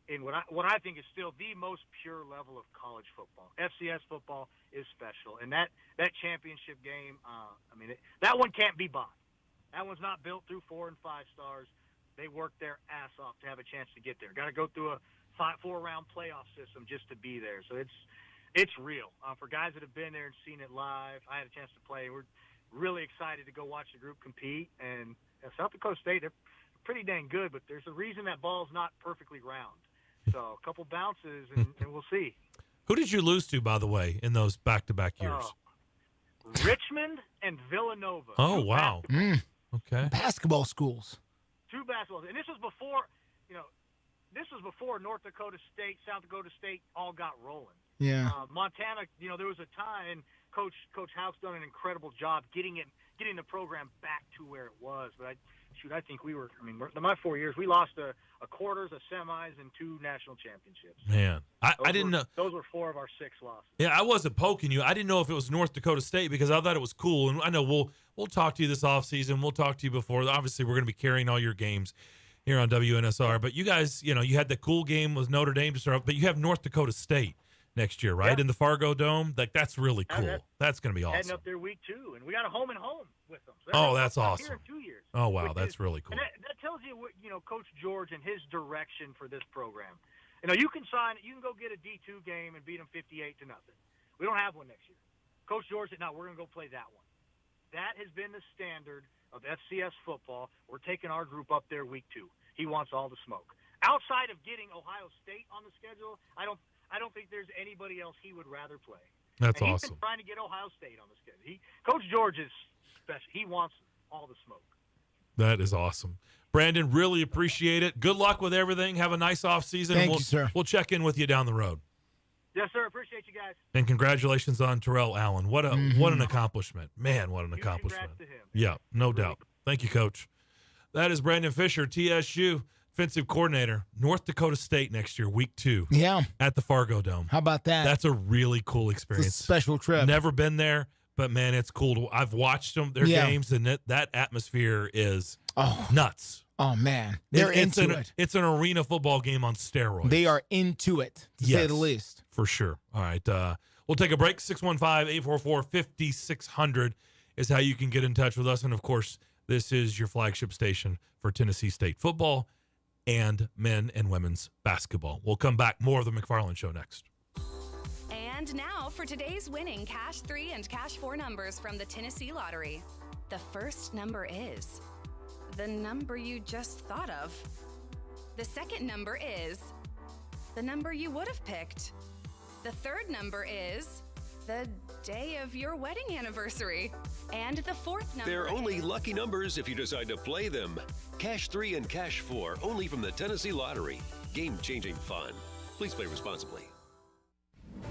in what I think is still the most pure level of college football. FCS football is special. And that championship game, that one can't be bought. That one's not built through 4 and 5 stars. They worked their ass off to have a chance to get there. Got to go through a 4-round playoff system just to be there. So it's real. For guys that have been there and seen it live, I had a chance to play. We're really excited to go watch the group compete. And South Dakota State, they're pretty dang good, but there's a reason that ball's not perfectly round. So a couple bounces, and we'll see. Who did you lose to, by the way, in those back-to-back years? Richmond and Villanova. Oh, wow. Okay. Basketball schools. 2 basketballs. And this was before, North Dakota State, South Dakota State all got rolling. Yeah. Montana, there was a time, and Coach House done an incredible job getting the program back to where it was. But I think we were. My 4 years, we lost a quarters, a semis, and 2 national championships. Man, I didn't know. Those were 4 of our 6 losses. Yeah, I wasn't poking you. I didn't know if it was North Dakota State because I thought it was cool. And I know we'll talk to you this offseason. We'll talk to you before. Obviously, we're going to be carrying all your games here on WNSR. But you guys, you had the cool game with Notre Dame to start, but you have North Dakota State next year, right? Yeah. In the Fargo Dome. That's really cool. That's going to be awesome. Heading up there week 2, and we got a home and home with them. So that's awesome. Here in 2 years. Oh, wow. That's really cool. And that tells you what, Coach George and his direction for this program. You can go get a D2 game and beat them 58-0. We don't have one next year. Coach George said, no, we're going to go play that one. That has been the standard of FCS football. We're taking our group up there week 2. He wants all the smoke. Outside of getting Ohio State on the schedule, I don't think there's anybody else he would rather play. That's and awesome. He's been trying to get Ohio State on the schedule. Coach George is special. He wants all the smoke. That is awesome. Brandon, really appreciate it. Good luck with everything. Have a nice off season. Thank you, sir. We'll check in with you down the road. Yes, sir. Appreciate you guys. And congratulations on Terrell Allen. What an accomplishment. Man, what an accomplishment. Congrats to him. Yeah, no doubt. Thank you, Coach. That is Brandon Fisher, TSU defensive coordinator, North Dakota State next year, week 2. Yeah. At the Fargo Dome. How about that? That's a really cool experience. It's a special trip. Never been there, but man, it's cool. I've watched their games, and that atmosphere is nuts. Oh, man. They're into it. It's an arena football game on steroids. They are into it, to say the least. For sure. All right. We'll take a break. 615-844-5600 is how you can get in touch with us. And, of course, this is your flagship station for Tennessee State football and men and women's basketball. We'll come back. More of the McFarland Show next. And now for today's winning Cash 3 and Cash 4 numbers from the Tennessee Lottery. The first number is the number you just thought of. The second number is the number you would have picked. The third number is the day of your wedding anniversary. And the fourth number They're only lucky numbers if you decide to play them. Cash 3 and Cash 4, only from the Tennessee Lottery. Game-changing fun. Please play responsibly.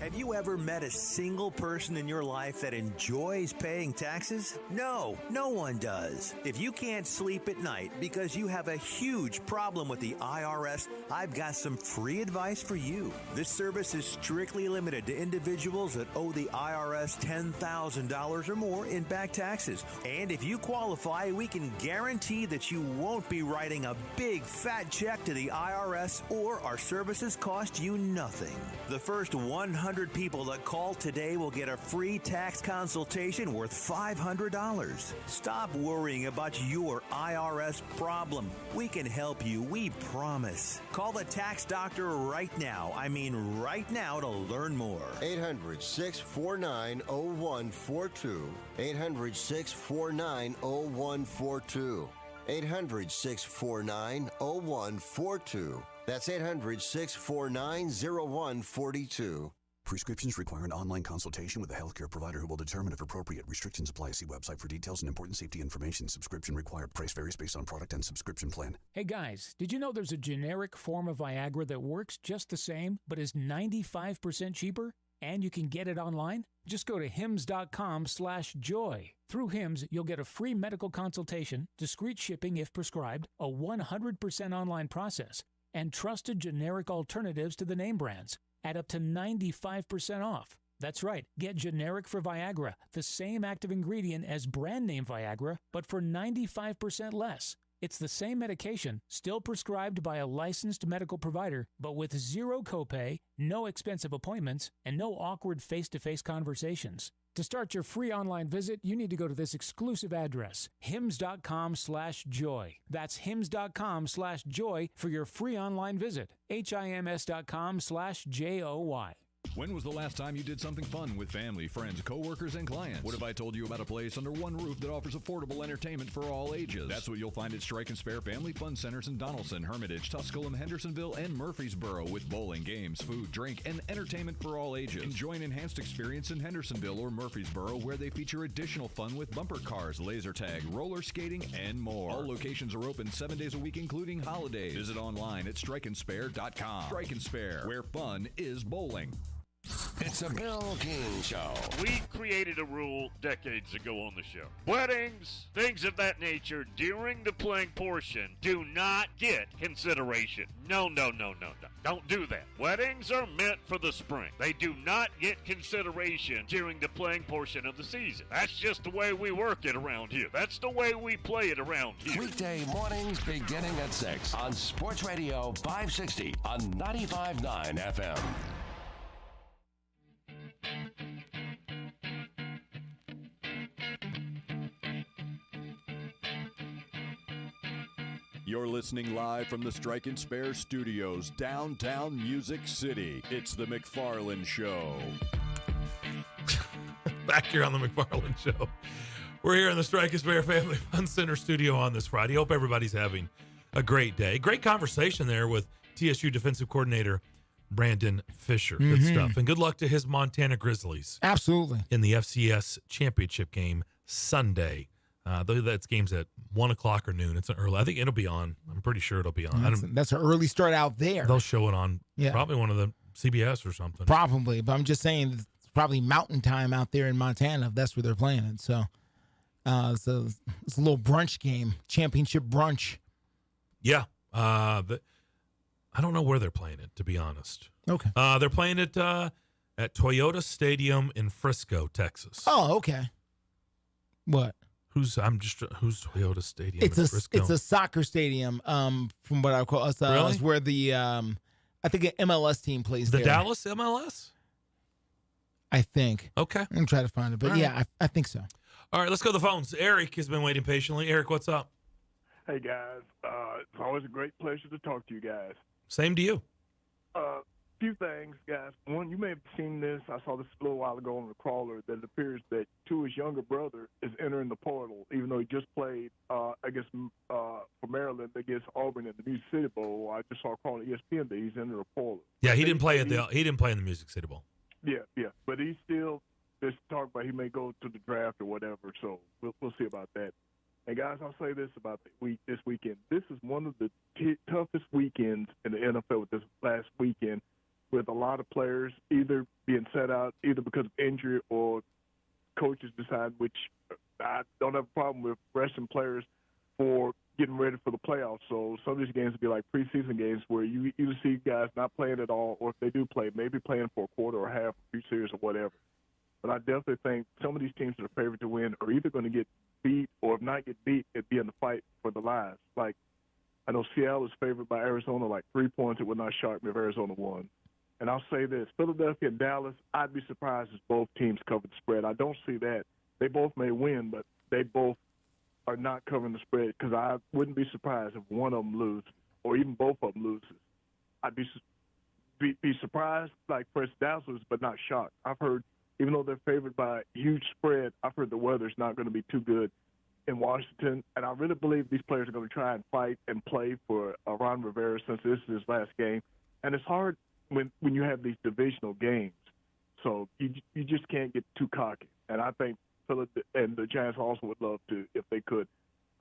Have you ever met a single person in your life that enjoys paying taxes? No, no one does. If you can't sleep at night because you have a huge problem with the IRS, I've got some free advice for you. This service is strictly limited to individuals that owe the IRS $10,000 or more in back taxes. And if you qualify, we can guarantee that you won't be writing a big fat check to the IRS, or our services cost you nothing. The first 100 people that call today will get a free tax consultation worth $500. Stop worrying about your IRS problem. We can help you, we promise. Call the tax doctor right now. I mean right now, to learn more. 800-649-0142. 800-649-0142. 800-649-0142. That's 800-649-0142. Prescriptions require an online consultation with a healthcare provider who will determine if appropriate. Restrictions apply. See website for details and important safety information. Subscription required. Price varies based on product and subscription plan. Hey guys, did you know there's a generic form of Viagra that works just the same, but is 95% cheaper? And you can get it online? Just go to hims.com/joy. Through Hims, you'll get a free medical consultation, discreet shipping if prescribed, a 100% online process, and trusted generic alternatives to the name brands at up to 95% off. That's right, get generic for Viagra, the same active ingredient as brand name Viagra, but for 95% less. It's the same medication, still prescribed by a licensed medical provider, but with zero copay, no expensive appointments, and no awkward face-to-face conversations. To start your free online visit, you need to go to this exclusive address, hims.com/joy. That's hims.com/joy for your free online visit. hims.com/joy. When was the last time you did something fun with family, friends, coworkers, and clients? What if I told you about a place under one roof that offers affordable entertainment for all ages? That's what you'll find at Strike and Spare Family Fun Centers in Donaldson, Hermitage, Tusculum, Hendersonville, and Murfreesboro, with bowling, games, food, drink, and entertainment for all ages. Enjoy an enhanced experience in Hendersonville or Murfreesboro, where they feature additional fun with bumper cars, laser tag, roller skating, and more. All locations are open 7 days a week, including holidays. Visit online at strikeandspare.com. Strike and Spare, where fun is bowling. It's a Bill King Show. We created a rule decades ago on the show. Weddings, things of that nature, during the playing portion, do not get consideration. No. Don't do that. Weddings are meant for the spring. They do not get consideration during the playing portion of the season. That's just the way we work it around here. That's the way we play it around here. Weekday mornings beginning at 6 on Sports Radio 560 on 95.9 FM. You're listening live from the Strike and Spare Studios, downtown Music City. It's the McFarland Show. Back here on the McFarland Show. We're here in the Strike and Spare Family Fun Center studio on this Friday. Hope everybody's having a great day. Great conversation there with TSU defensive coordinator Brandon Fisher. Good stuff. And good luck to his Montana Grizzlies. Absolutely. In the FCS championship game Sunday. That game's at 1 o'clock or noon. It's early. I think it'll be on. I'm pretty sure it'll be on. That's an early start out there. They'll show it on probably one of the CBS or something. Probably, but I'm just saying it's probably mountain time out there in Montana if that's where they're playing it. So, it's a little brunch game, championship brunch. Yeah. I don't know where they're playing it, to be honest. Okay. They're playing it at Toyota Stadium in Frisco, Texas. Oh, okay. What? Who's Toyota Stadium? It's in a Frisco? It's a soccer stadium. From what I call us, Really? it's where the I think an MLS team plays. The there. Dallas MLS. I think. Okay. I'm gonna try to find it, but All right. I think so. All right, let's go to the phones. Eric has been waiting patiently. Eric, what's up? Hey, guys. It's always a great pleasure to talk to you guys. Same to you. Few things, guys. One, you may have seen this. I saw this a little while ago on the crawler that it appears that Tua's younger brother is entering the portal, even though he just played, for Maryland against Auburn in the Music City Bowl. I just saw a call on ESPN that he's entering the portal. Yeah, he didn't play in the Music City Bowl. Yeah, but he's still just talking about he may go to the draft or whatever. So we'll see about that. And guys, I'll say this about this weekend. This is one of the toughest weekends in the NFL with this last weekend, with a lot of players either being set out either because of injury or coaches decide, which I don't have a problem with resting players for getting ready for the playoffs. So some of these games will be like preseason games where you either see guys not playing at all, or if they do play, maybe playing for a quarter or half, a few series or whatever. But I definitely think some of these teams that are favored to win are either going to get beat, or if not get beat, it'd be in the fight for the lives. Like, I know Seattle is favored by Arizona like 3 points. It would not shock me if Arizona won. And I'll say this, Philadelphia and Dallas, I'd be surprised if both teams cover the spread. I don't see that. They both may win, but they both are not covering the spread, because I wouldn't be surprised if one of them loses, or even both of them loses. I'd be surprised, like, for instance, Dallas loses, but not shocked. I've heard, even though they're favored by a huge spread, I've heard the weather's not going to be too good in Washington. And I really believe these players are going to try and fight and play for Ron Rivera, since this is his last game. And it's hard when you have these divisional games. So you just can't get too cocky. And I think and the Giants also would love to, if they could,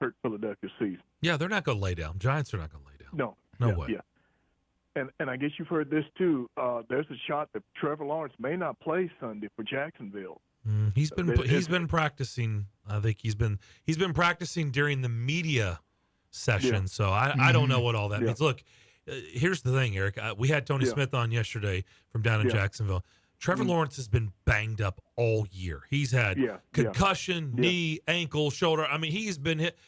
hurt Philadelphia's season. Yeah, they're not going to lay down. Giants are not going to lay down. No way. Yeah. And I guess you've heard this too. There's a shot that Trevor Lawrence may not play Sunday for Jacksonville. He's been practicing. I think he's been practicing during the media session. Yeah. So I don't know what all that Yeah. means. Look, here's the thing, Eric. We had Tony Smith on yesterday from down in Jacksonville. Trevor Lawrence has been banged up all year. He's had concussion, knee, ankle, shoulder. I mean, he's been hit.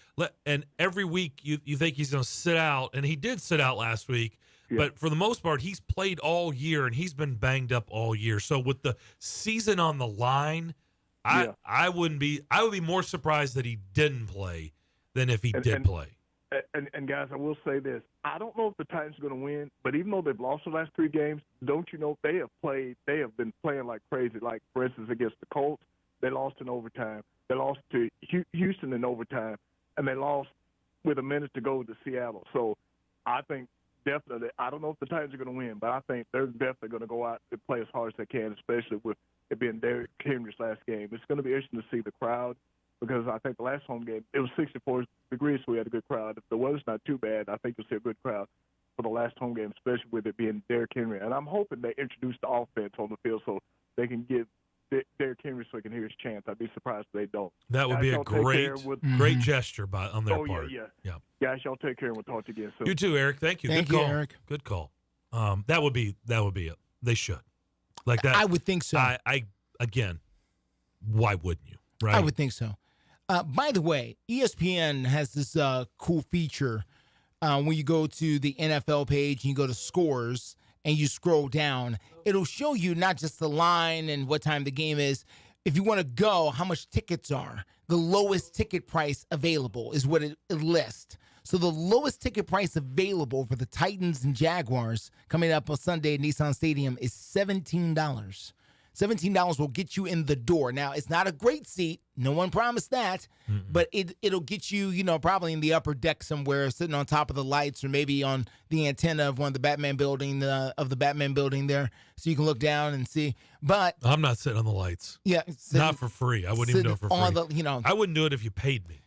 And every week you think he's going to sit out, and he did sit out last week. Yeah. But for the most part, he's played all year, and he's been banged up all year. So with the season on the line, I would be more surprised that he didn't play than if he did play. And guys, I will say this. I don't know if the Titans are going to win, but even though they've lost the last 3 games, don't you know they have been playing like crazy. Like, for instance, against the Colts, they lost in overtime. They lost to Houston in overtime, and they lost with a minute to go to Seattle. So I think definitely, I don't know if the Titans are going to win, but I think they're definitely going to go out and play as hard as they can, especially with it being Derrick Henry's last game. It's going to be interesting to see the crowd, because I think the last home game, it was 64 degrees, so we had a good crowd. If the weather's not too bad, I think you'll see a good crowd for the last home game, especially with it being Derrick Henry. And I'm hoping they introduce the offense on the field so they can give Derrick Henry so he can hear his chants. I'd be surprised if they don't. That would be a great gesture on their part. Yeah. Guys, y'all take care, and we'll talk to you again soon. You too, Eric. Thank you. Thank Good you, call. Eric. Good call. That would be it. They should. Like that. I would think so. Again, why wouldn't you? Right. I would think so. By the way, ESPN has this cool feature when you go to the NFL page and you go to scores and you scroll down. It'll show you not just the line and what time the game is. If you want to go, how much tickets are. The lowest ticket price available is what it lists. So the lowest ticket price available for the Titans and Jaguars coming up on Sunday at Nissan Stadium is $17. $17 will get you in the door. Now, it's not a great seat. No one promised that. But it'll get you, probably in the upper deck somewhere, sitting on top of the lights, or maybe on the antenna of one of the Batman building, there, so you can look down and see. But I'm not sitting on the lights. Yeah. Not for free. I wouldn't even do it for free. I wouldn't do it if you paid me.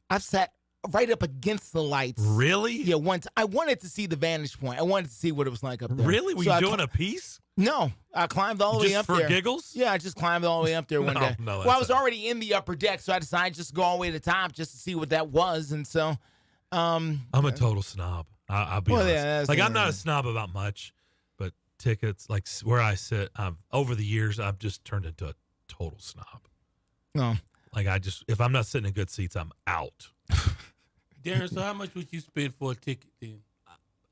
I've sat right up against the lights. Really? Yeah, once. I wanted to see the vantage point. I wanted to see what it was like up there. Really? Were you doing a piece? No, I climbed all the way up there. Just for giggles? Yeah, I just climbed all the way up there one day. No, well, I was already in the upper deck, so I decided just to go all the way to the top just to see what that was. And so, I'm a total snob. I'll be honest. Yeah, I'm not a snob about much, but tickets, like where I sit, over the years, I've just turned into a total snob. No. Like if I'm not sitting in good seats, I'm out. Darren, so how much would you spend for a ticket then?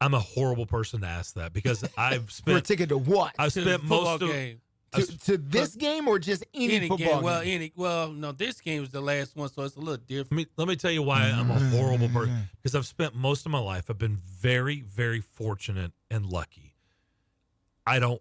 I'm a horrible person to ask that because I've spent for a ticket to what? I've spent most of game. To this game or just any football game? No, this game was the last one, so it's a little different. Let me tell you why I'm a horrible person. Because I've spent most of my life, I've been very, very fortunate and lucky. I don't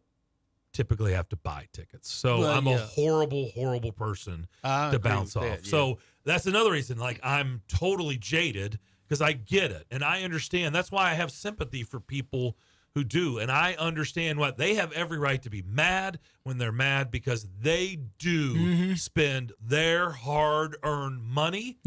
typically have to buy tickets. So I'm a horrible, horrible person to bounce off. That, So that's another reason, like, I'm totally jaded because I get it. And I understand. That's why I have sympathy for people who do. And I understand what they have every right to be mad when they're mad because they do spend their hard-earned money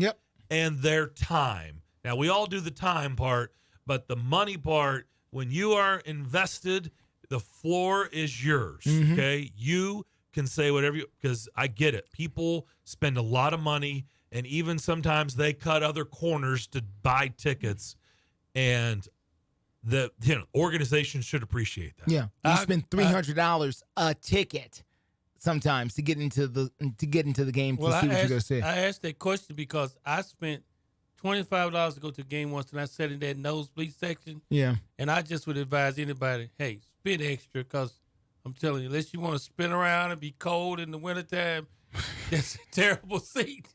and their time. Now, we all do the time part, but the money part, when you are invested, the floor is yours, okay? You can say whatever because I get it. People spend a lot of money, and even sometimes they cut other corners to buy tickets, and the organization should appreciate that. Yeah, you spend $300 a ticket sometimes to get into the game to see what you go see. I asked that question because I spent $25 to go to the game once, and I sat in that nosebleed section. Yeah, and I just would advise anybody, hey, spend extra because I'm telling you, unless you want to spin around and be cold in the wintertime, that's a terrible seat.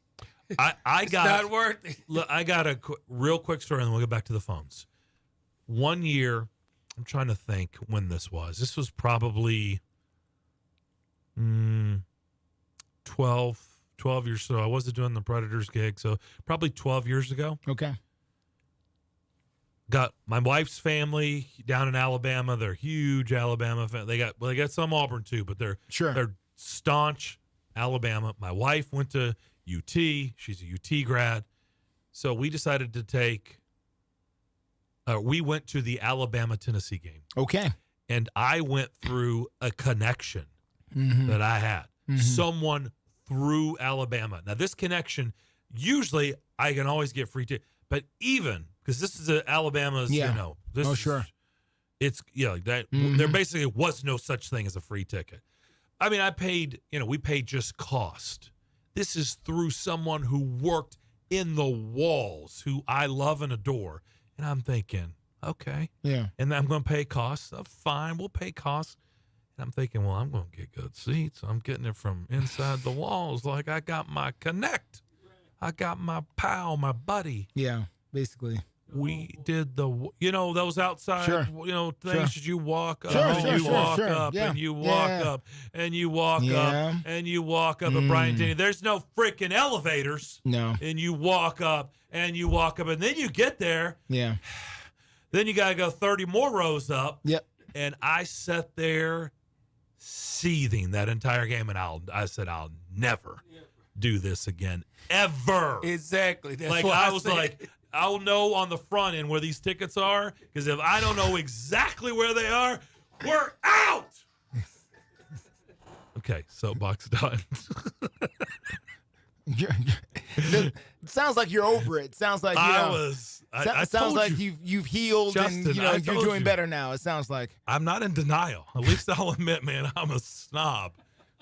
It's not worth it. Look, I got a real quick story, and then we'll get back to the phones. One year, I'm trying to think when this was. This was probably 12 years ago. I wasn't doing the Predators gig, so probably 12 years ago. Okay. Got my wife's family down in Alabama. They're huge Alabama fans. They got some Auburn too, but they're staunch Alabama. My wife went to UT. She's a UT grad. So we decided to we went to the Alabama-Tennessee game. Okay. And I went through a connection that I had. Someone through Alabama. Now, this connection, usually I can always get free tickets. But even, because this is Alabama's, it's, that there basically was no such thing as a free ticket. I mean, we paid just cost. This is through someone who worked in the walls, who I love and adore. And I'm thinking, okay. Yeah. And I'm going to pay costs. Fine, we'll pay costs. And I'm thinking, well, I'm going to get good seats. I'm getting it from inside the walls. Like I got my connect. I got my pal, my buddy. Yeah, basically. We did those outside, things that you walk up, and you walk up, and you walk up, and you walk up, and you walk up at Bryant Denny. There's no freaking elevators. No. And you walk up, and you walk up, and then you get there. Yeah. Then you got to go 30 more rows up. Yep. And I sat there seething that entire game, and I said, I'll never do this again, ever. Exactly. That's like what I was like, I'll know on the front end where these tickets are, because if I don't know exactly where they are, we're out. Okay, soapbox done. It sounds like you're over it. Sounds like sounds like you've healed, Justin, and you're doing better now. It sounds like I'm not in denial. At least I'll admit, man, I'm a snob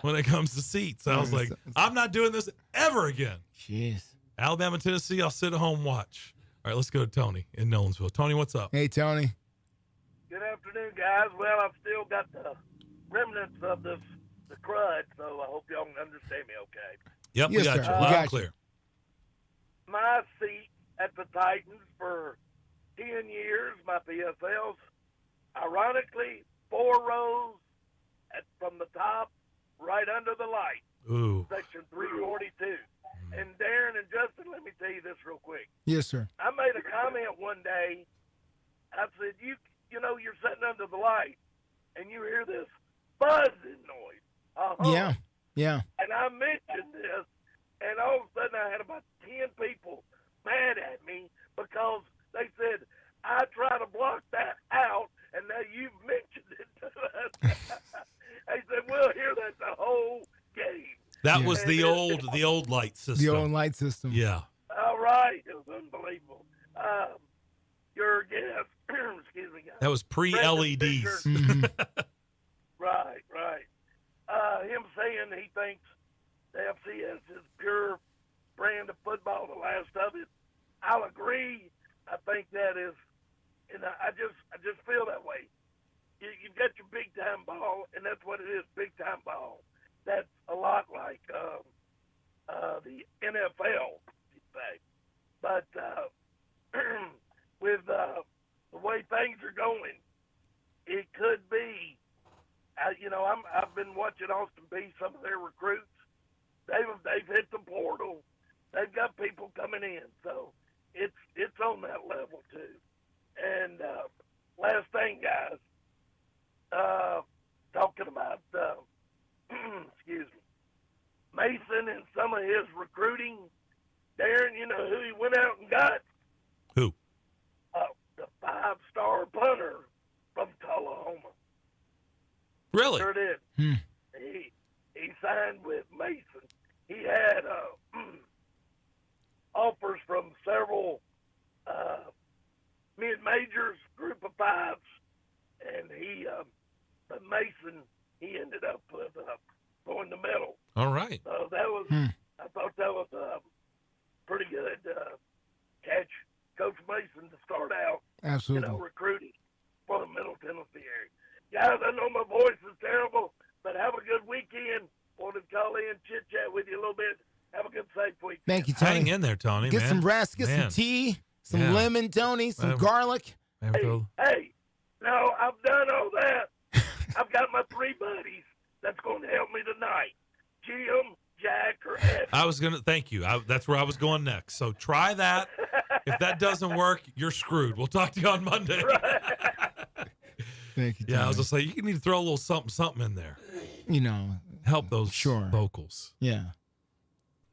when it comes to seats. I was like, I'm not doing this ever again. Jeez. Alabama, Tennessee, I'll sit at home and watch. All right, let's go to Tony in Nolensville. Tony, what's up? Hey, Tony. Good afternoon, guys. Well, I've still got the remnants of the crud, so I hope y'all can understand me okay. Yep, we got you. Loud and clear. My seat at the Titans for 10 years, my PFLs, ironically, 4 rows from the top, right under the light. Ooh. Section 342. And Darren and Justin, let me tell you this real quick. Yes, sir. I made a comment one day. I said, you know, you're sitting under the light, and you hear this buzzing noise. Yeah. And I mentioned this and all of a sudden I had about 10 people mad at me because they said, I try to block that out, and now you've mentioned it to us. They said, we'll hear that the whole game. That was the old light system. The old light system. Yeah. All right. It was unbelievable. Your guest, excuse me, guys. That was pre-LEDs. Right. Him saying he thinks the FCS is pure brand of football, the last of it. I'll agree. I think that is, and I just feel that way. You've got your big time ball, and that's what it is, big time ball. That's a lot like the NFL, you'd say. But with the way things are going, it could be. I've been watching Austin Peay, some of their recruits. They've hit the portal. They've got people coming in, so it's on that level too. And last thing, guys, talking about excuse me, Mason and some of his recruiting. Darren, you know who he went out and got? Who? The 5-star punter from Tullahoma. Really? Sure did. He signed with Mason. He had offers from several mid-majors, group of fives, and but Mason, he ended up with going the medal. All right. So that was, I thought that was pretty good catch, Coach Mason, to start out. Absolutely. Recruiting for the Middle Tennessee area. Guys, I know my voice is terrible, but have a good weekend. Wanted to call in, chit-chat with you a little bit. Have a good, safe weekend. Thank you, Tony. Hang in there, Tony. Get man. some rest, get Man. some tea, some lemon, Tony, some garlic. Hey, no, I've done all that. I've got my 3 buddies that's going to help me tonight. Jim, Jack, or Ed. Thank you. That's where I was going next. So try that. If that doesn't work, you're screwed. We'll talk to you on Monday. Thank you, Tony. Yeah, I was just like, you need to throw a little something in there. Help those vocals. Yeah.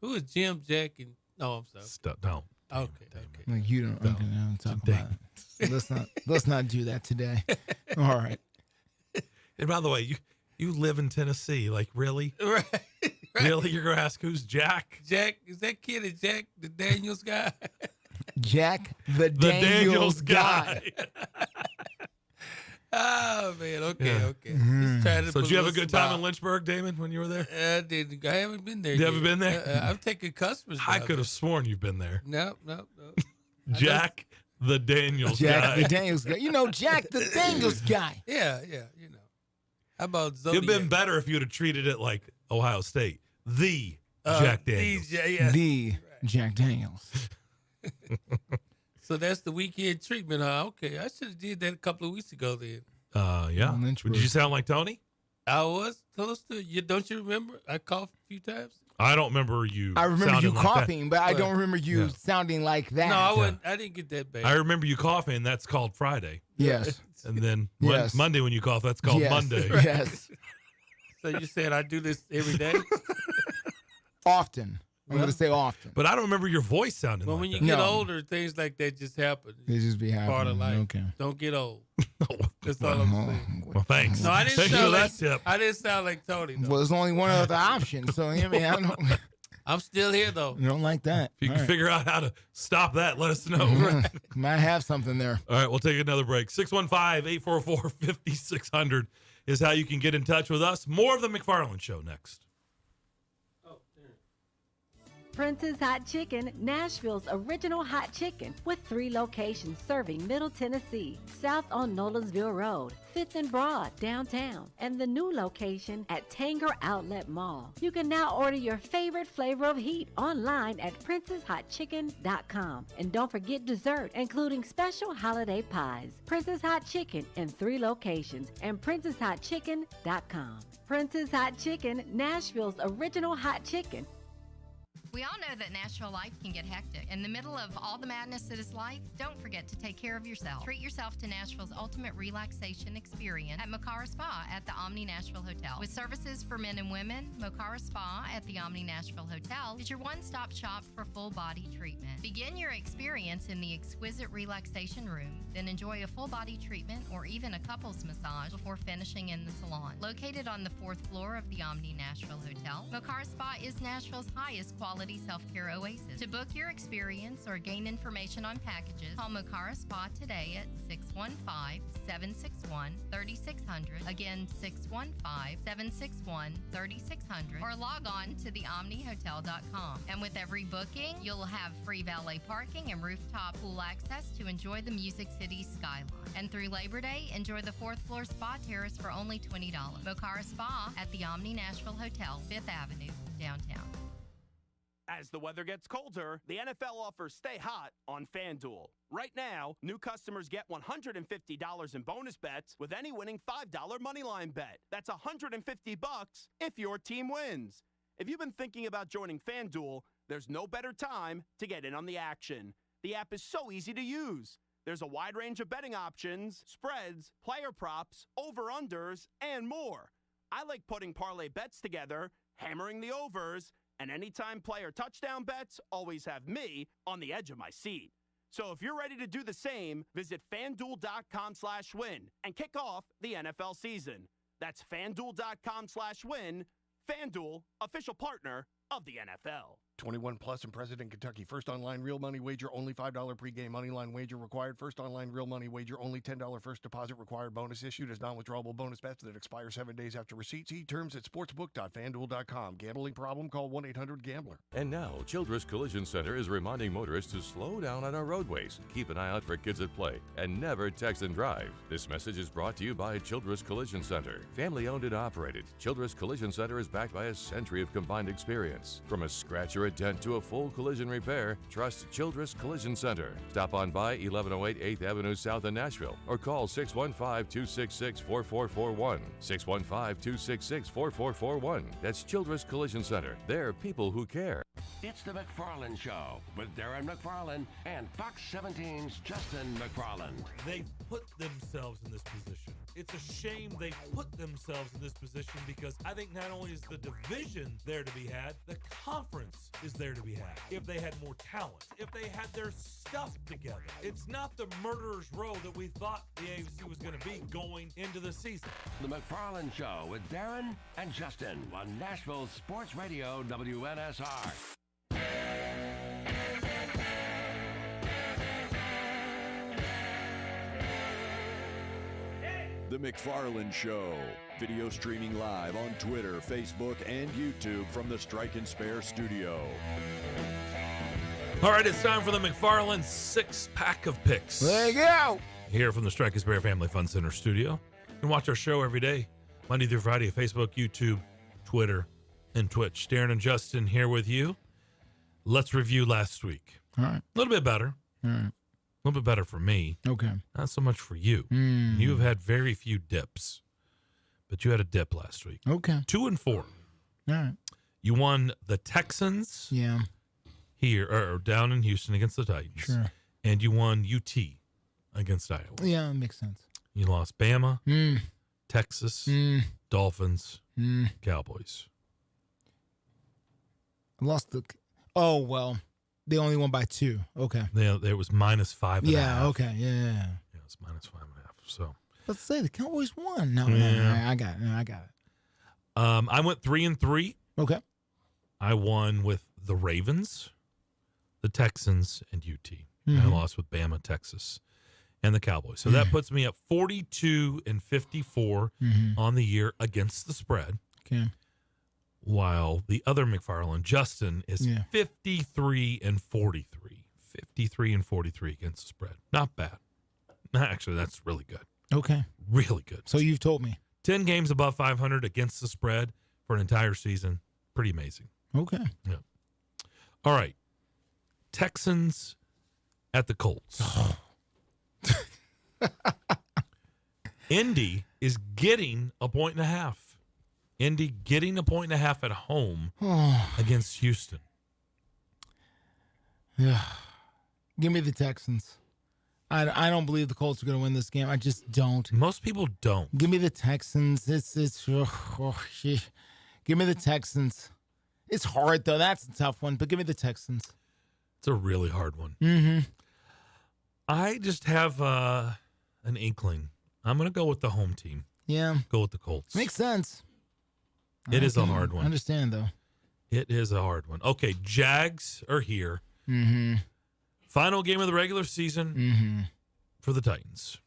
Who is Jim, Jack, and... No, I'm sorry. Don't. Okay. Like you don't. Okay, now I'm talking about it. Let's not do that today. All right. And by the way, you live in Tennessee. Like, really? Right. Really? You're going to ask who's Jack? Jack, is that kid a Jack the Daniels guy? Jack the Daniels guy. Oh, man. Okay. So did you have a good time in Lynchburg, Damon, when you were there? I did. I haven't been there You yet. haven't been there? I've taken customers. I could have sworn you've been there. No. Jack the Daniels guy. Jack the Daniels guy. Jack the Daniels guy. Yeah. How about Zodiac? It'd been better if you'd have treated it like Ohio State. The Jack Daniels. The Jack Daniels. So that's the weekend treatment, huh? Okay, I should have did that a couple of weeks ago then. Yeah. Did you sound like Tony? I was close to you. Don't you remember? I coughed a few times. I don't remember you. I remember you sounding like coughing, but I don't remember you sounding like that. No, I wasn't. I didn't get that bad. I remember you coughing. That's called Friday. Yes. And then Yes. Monday when you cough, that's called Yes. Monday. Yes. So you said I do this every day? Often. I'm going to say often. But I don't remember your voice sounding Well, like when you that. get older, things like that just happen. They just be happening. Part of life. Okay. Don't get old. That's all I'm saying. Well, thanks. No, I didn't Thank you sound for like that tip. I didn't sound like Tony. Though. Well, there's only one other option. So, I mean, I don't, I'm still here though. you don't like that. If you can All right. figure out how to stop that, let us know. Might have something there. All right, we'll take another break. 615-844-5600 is how you can get in touch with us. More of the McFarland Show next. Prince's Hot Chicken, Nashville's original hot chicken, with 3 locations serving Middle Tennessee, south on Nolensville Road, 5th and Broad, downtown, and the new location at Tanger Outlet Mall. You can now order your favorite flavor of heat online at princesshotchicken.com. And don't forget dessert, including special holiday pies. Prince's Hot Chicken in 3 locations and princesshotchicken.com. Prince's Hot Chicken, Nashville's original hot chicken. We all know that Nashville life can get hectic. In the middle of all the madness that is life, don't forget to take care of yourself. Treat yourself to Nashville's ultimate relaxation experience at Mocara Spa at the Omni Nashville Hotel. With services for men and women, Mocara Spa at the Omni Nashville Hotel is your one-stop shop for full-body treatment. Begin your experience in the exquisite relaxation room, then enjoy a full-body treatment or even a couples massage before finishing in the salon. Located on the 4th floor of the Omni Nashville Hotel, Mocara Spa is Nashville's highest quality self-care oasis. To book your experience or gain information on packages, call Mocara Spa today at 615-761-3600. Again, 615-761-3600. Or log on to theomnihotel.com. And with every booking, you'll have free valet parking and rooftop pool access to enjoy the Music City skyline. And through Labor Day, enjoy the 4th floor spa terrace for only $20. Mocara Spa at the Omni Nashville Hotel, 5th Avenue, downtown. As the weather gets colder, the NFL offers Stay Hot on FanDuel. Right now, new customers get $150 in bonus bets with any winning $5 moneyline bet. That's $150 if your team wins. If you've been thinking about joining FanDuel, there's no better time to get in on the action. The app is so easy to use. There's a wide range of betting options, spreads, player props, over-unders, and more. I like putting parlay bets together, hammering the overs, and anytime player touchdown bets always have me on the edge of my seat. So if you're ready to do the same, visit FanDuel.com/win and kick off the NFL season. That's FanDuel.com/win. FanDuel, official partner of the NFL. 21 plus and present in Kentucky. First online real money wager, only $5 pregame money line wager required. First online real money wager, only $10 first deposit required. Bonus issued as non-withdrawable bonus bets that expire 7 days after receipt. See terms at sportsbook.fanduel.com. Gambling problem? Call 1-800-GAMBLER. And now, Childress Collision Center is reminding motorists to slow down on our roadways, keep an eye out for kids at play, and never text and drive. This message is brought to you by Childress Collision Center. Family owned and operated, Childress Collision Center is backed by a century of combined experience. From a scratch or a dent to a full collision repair, trust Childress Collision Center. Stop on by 1108 8th Avenue South in Nashville or call 615-266-4441. 615-266-4441. That's Childress Collision Center. They're people who care. It's the McFarland Show with Darren McFarland and Fox 17's Justin McFarland. They put themselves in this position. It's a shame they put themselves in this position because I think not only is the division there to be had, the conference is there to be had. If they had more talent, if they had their stuff together. It's not the murderer's row that we thought the AFC was going to be going into the season. The McFarland Show with Darren and Justin on Nashville Sports Radio WNSR. The McFarland Show. Video streaming live on Twitter, Facebook, and YouTube from the Strike and Spare studio. All right, it's time for the McFarland 6-pack of picks. There you go. Here from the Strike and Spare Family Fun Center studio. You can watch our show every day, Monday through Friday, Facebook, YouTube, Twitter, and Twitch. Darren and Justin here with you. Let's review last week. All right. A little bit better. All right. A little bit better for me. Okay. Not so much for you. You have had very few dips, but you had a dip last week. Okay. 2-4. All right. You won the Texans. Yeah. Here or down in Houston against the Titans. Sure. And you won UT against Iowa. Yeah, that makes sense. You lost Bama, Texas, Dolphins, Cowboys. I lost the. Oh well, they only won by 2. Okay. There was -5.5. Yeah. Okay. Yeah. Yeah, it was -5.5. So. Let's say the Cowboys won. No, Yeah. I got it. No, I got it. I went 3-3. Okay. I won with the Ravens, the Texans, and UT. And I lost with Bama, Texas, and the Cowboys. So that puts me at 42-54 on the year against the spread. Okay. While the other McFarland, Justin, is 53-43. 53-43 against the spread. Not bad. Actually, that's really good. Okay. Really good. So you've told me. 10 games above 500 against the spread for an entire season. Pretty amazing. Okay. Yeah. All right. Texans at the Colts. Indy is getting 1.5. Indy getting 1.5 at home against Houston. Give me the Texans. I don't believe the Colts are going to win this game. I just don't. Most people don't. Give me the Texans. Shit. Give me the Texans. It's hard, though. That's a tough one, but give me the Texans. It's a really hard one. Mm-hmm. I just have an inkling. I'm going to go with the home team. Yeah. Go with the Colts. Makes sense. It is a hard one. I understand, though. It is a hard one. Okay, Jags are here. Mm-hmm. Final game of the regular season Mm-hmm. for the Titans.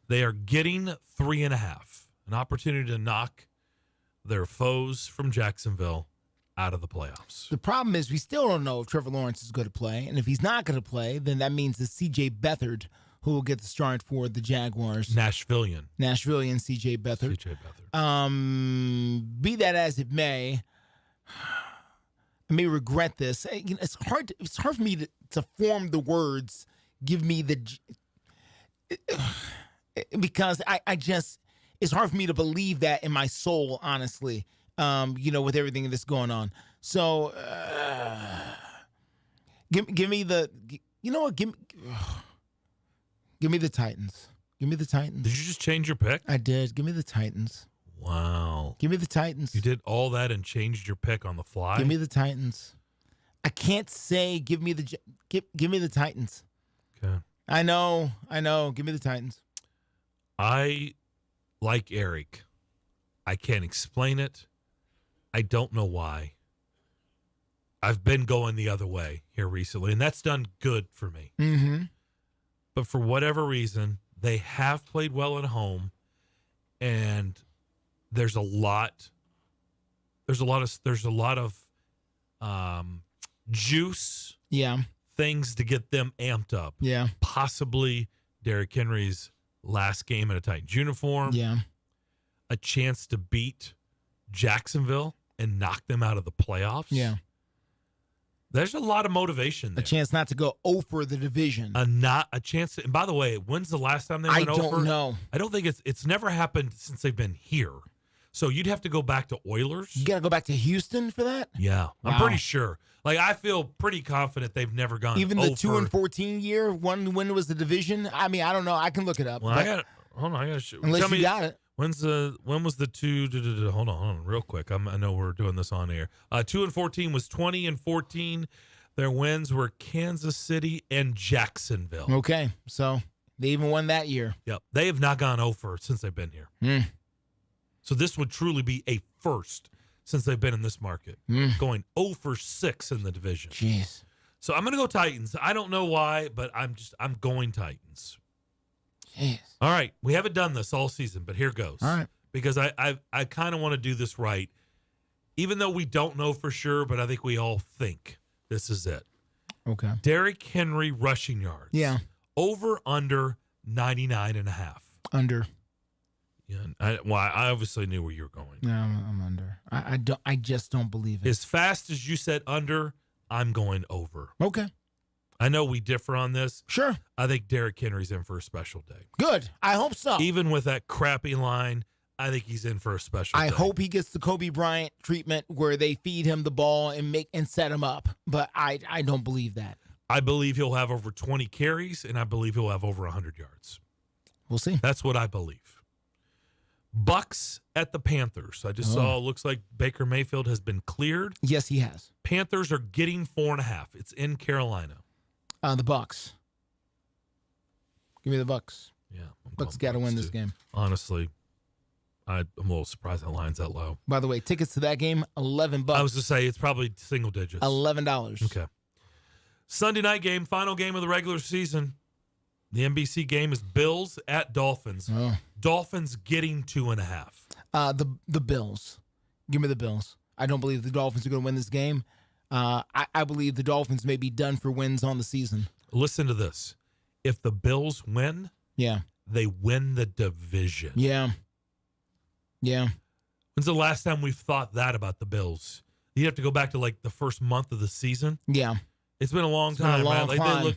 They are getting 3.5. An opportunity to knock their foes from Jacksonville out of the playoffs. The problem is we still don't know if Trevor Lawrence is going to play. And if he's not going to play, then that means it's C.J. Beathard who will get the start for the Jaguars. Nashvilleian C.J. Beathard. Be that as it may, I may regret this. It's hard for me to form the words. Give me the because I just it's hard for me to believe that in my soul, honestly. With everything that's going on. So give me the give me the Titans. Give me the Titans. Did you just change your pick? I did. Give me the Titans. Wow. Give me the Titans. You did all that and changed your pick on the fly? Give me the Titans. I can't say give me the Titans. Okay. I know. Give me the Titans. I like Eric. I can't explain it. I don't know why. I've been going the other way here recently, and that's done good for me. Mm-hmm. But for whatever reason, they have played well at home, and there's a lot of juice. Yeah. Things to get them amped up. Yeah. Possibly Derrick Henry's last game in a Titans uniform. Yeah. A chance to beat Jacksonville and knock them out of the playoffs. Yeah. There's a lot of motivation there. A chance not to go over the division. A chance to, and by the way, when's the last time they went over? I don't know. I don't think it's never happened since they've been here. So you'd have to go back to Oilers. You got to go back to Houston for that? Yeah. Wow. I'm pretty sure. Like, I feel pretty confident they've never gone Even over. the 2-14 year, when was the division? I mean, I don't know. I can look it up. Well, I got to unless you got it. When was the two? Hold on, real quick. I know we're doing this on air. 2-14 was 20-14. Their wins were Kansas City and Jacksonville. Okay, so they even won that year. Yep, they have not gone over since they've been here. So this would truly be a first since they've been in this market, going 0-6 in the division. Jeez. So I'm going to go Titans. I don't know why, but I'm going Titans. Jeez. All right, we haven't done this all season, but here goes. All right. Because I kind of want to do this right, even though we don't know for sure, but I think we all think this is it. Okay. Derrick Henry rushing yards. Yeah. Over under 99.5. Under. Yeah. I obviously knew where you were going. No, I'm under. I just don't believe it. As fast as you said under, I'm going over. Okay. I know we differ on this. Sure. I think Derrick Henry's in for a special day. Good. I hope so. Even with that crappy line, I think he's in for a special day. I hope he gets the Kobe Bryant treatment where they feed him the ball and set him up. But I don't believe that. I believe he'll have over 20 carries, and I believe he'll have over 100 yards. We'll see. That's what I believe. Bucks at the Panthers. I just saw, looks like Baker Mayfield has been cleared. Yes, he has. Panthers are getting 4.5. It's in Carolina. The Bucks. Give me the Bucks. Yeah. Bucks got to win this game. Honestly, I'm a little surprised that line's that low. By the way, tickets to that game, $11. I was to say it's probably single digits. $11. Okay. Sunday night game, final game of the regular season. The NBC game is Bills at Dolphins. Oh. Dolphins getting 2.5. The Bills. Give me the Bills. I don't believe the Dolphins are going to win this game. I believe the Dolphins may be done for wins on the season. Listen to this. If the Bills win, they win the division. Yeah. When's the last time we've thought that about the Bills? You have to go back to like the first month of the season. Yeah. It's been a long time, man.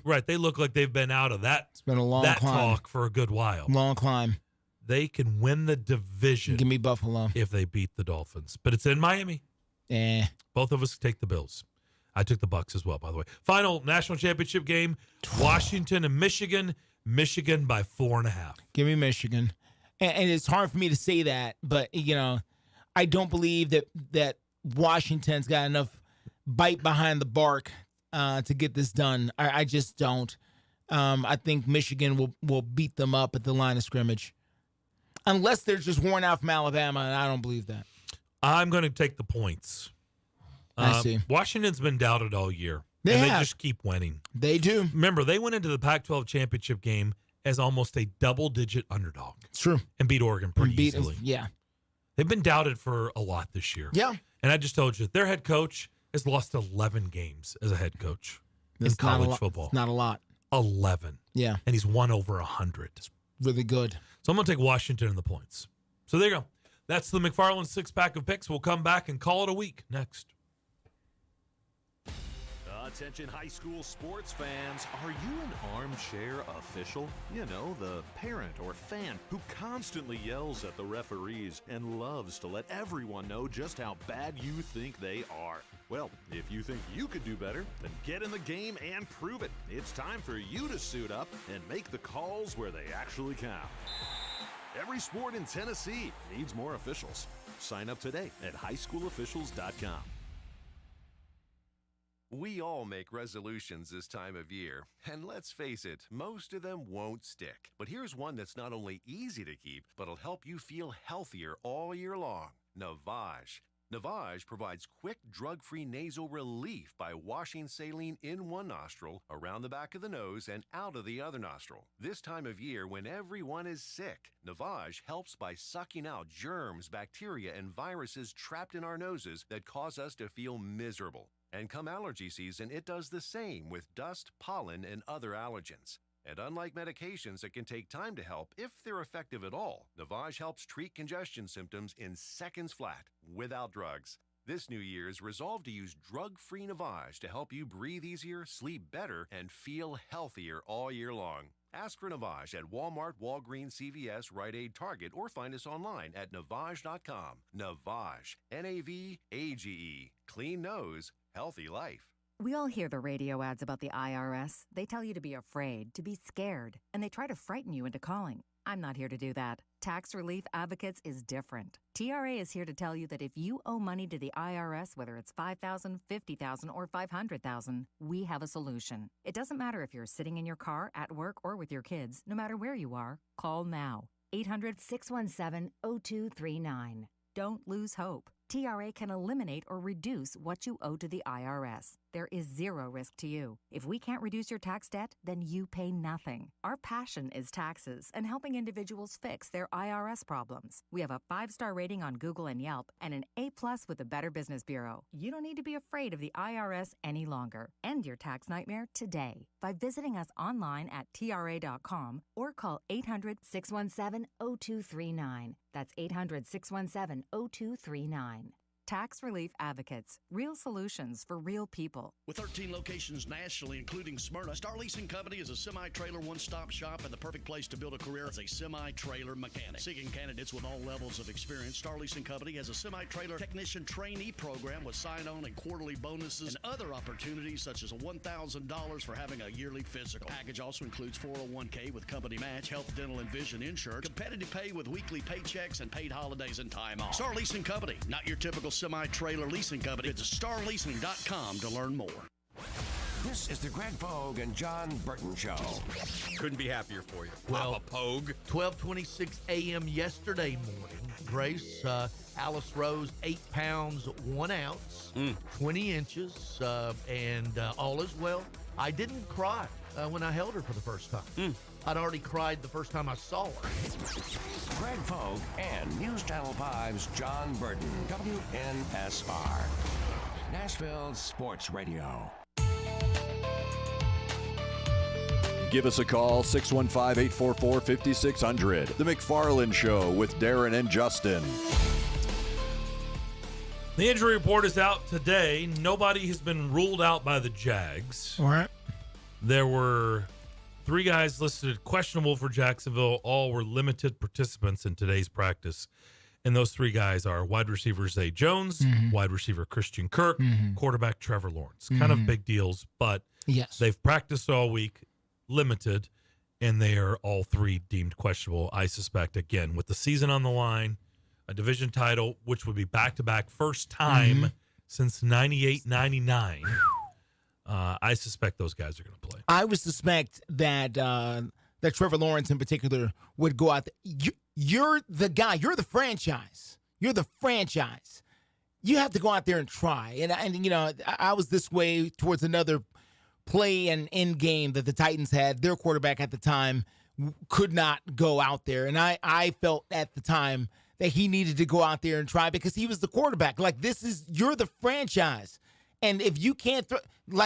Like they look like they've been out of that. It's been a long climb. Talk for a good while. Long climb. They can win the division. Give me Buffalo if they beat the Dolphins, but it's in Miami. Eh. Both of us take the Bills. I took the Bucks as well, by the way. Final national championship game, Washington and Michigan. Michigan by 4.5. Give me Michigan. And it's hard for me to say that, but, I don't believe that Washington's got enough bite behind the bark to get this done. I just don't. I think Michigan will beat them up at the line of scrimmage. Unless they're just worn out from Alabama, and I don't believe that. I'm going to take the points. I see. Washington's been doubted all year. They and have. They just keep winning. They do. Remember, they went into the Pac-12 championship game as almost a double-digit underdog. It's true. And beat Oregon pretty easily. Yeah. They've been doubted for a lot this year. Yeah. And I just told you, their head coach has lost 11 games as a head coach in college football. Not a lot. 11. Yeah. And he's won over 100. Really good. So I'm going to take Washington in the points. So there you go. That's the McFarland six-pack of picks. We'll come back and call it a week next. Attention high school sports fans, are you an armchair official? You know, the parent or fan who constantly yells at the referees and loves to let everyone know just how bad you think they are. Well, if you think you could do better, then get in the game and prove it. It's time for you to suit up and make the calls where they actually count. Every sport in Tennessee needs more officials. Sign up today at highschoolofficials.com. We all make resolutions this time of year, and let's face it, most of them won't stick. But here's one that's not only easy to keep, but will help you feel healthier all year long. Navage. Navage provides quick, drug-free nasal relief by washing saline in one nostril, around the back of the nose, and out of the other nostril. This time of year, when everyone is sick, Navage helps by sucking out germs, bacteria, and viruses trapped in our noses that cause us to feel miserable. And come allergy season, it does the same with dust, pollen, and other allergens. And unlike medications that can take time to help, if they're effective at all, Navage helps treat congestion symptoms in seconds flat, without drugs. This New Year's, resolve to use drug-free Navage to help you breathe easier, sleep better, and feel healthier all year long. Ask for Navage at Walmart, Walgreens, CVS, Rite Aid, Target, or find us online at Navage.com. Navage, N-A-V-A-G-E. Clean nose, healthy life. We all hear the radio ads about the IRS. They tell you to be afraid, to be scared, and they try to frighten you into calling. I'm not here to do that. Tax Relief Advocates is different. TRA is here to tell you that if you owe money to the IRS, whether it's $5,000, $50,000, or $500,000, we have a solution. It doesn't matter if you're sitting in your car, at work, or with your kids. No matter where you are, call now. 800-617-0239. Don't lose hope. TRA can eliminate or reduce what you owe to the IRS. There is zero risk to you. If we can't reduce your tax debt, then you pay nothing. Our passion is taxes and helping individuals fix their IRS problems. We have a 5-star rating on Google and Yelp and an A+ with the Better Business Bureau. You don't need to be afraid of the IRS any longer. End your tax nightmare today by visiting us online at TRA.com or call 800-617-0239. That's 800-617-0239. Tax Relief Advocates. Real solutions for real people. With 13 locations nationally, including Smyrna, Star Leasing Company is a semi-trailer one-stop shop and the perfect place to build a career as a semi-trailer mechanic. Seeking candidates with all levels of experience, Star Leasing Company has a semi-trailer technician trainee program with sign-on and quarterly bonuses and other opportunities such as $1,000 for having a yearly physical. Package also includes 401k with company match, health, dental, and vision insurance, competitive pay with weekly paychecks, and paid holidays and time off. Star Leasing Company, not your typical semi-trailer leasing company. Visit starleasing.com to learn more. This is the Greg Pogue and John Burton Show. Couldn't be happier for you. Well, Papa Pogue. 12:26 a.m. yesterday morning. Grace, Alice Rose, 8 pounds, 1 ounce, 20 inches, and all is well. I didn't cry when I held her for the first time. I'd already cried the first time I saw her. Greg Pogue and News Channel 5's John Burton, WNSR, Nashville Sports Radio. Give us a call, 615-844-5600. The McFarland Show with Darren and Justin. The injury report is out today. Nobody has been ruled out by the Jags. All right. There were 3 guys listed questionable for Jacksonville. All were limited participants in today's practice. And those three guys are wide receiver Zay Jones, wide receiver Christian Kirk, quarterback Trevor Lawrence. Kind of big deals, but they've practiced all week, limited, and they are all three deemed questionable, I suspect, again, with the season on the line, a division title, which would be back-to-back first time since 98-99. I suspect those guys are going to play. I would suspect that that Trevor Lawrence in particular would go out there. You're the guy. You're the franchise. You're the franchise. You have to go out there and try. And you know, I was this way towards another play and end game that the Titans had. Their quarterback at the time could not go out there. And I felt at the time that he needed to go out there and try because he was the quarterback. Like, you're the franchise. And if you can't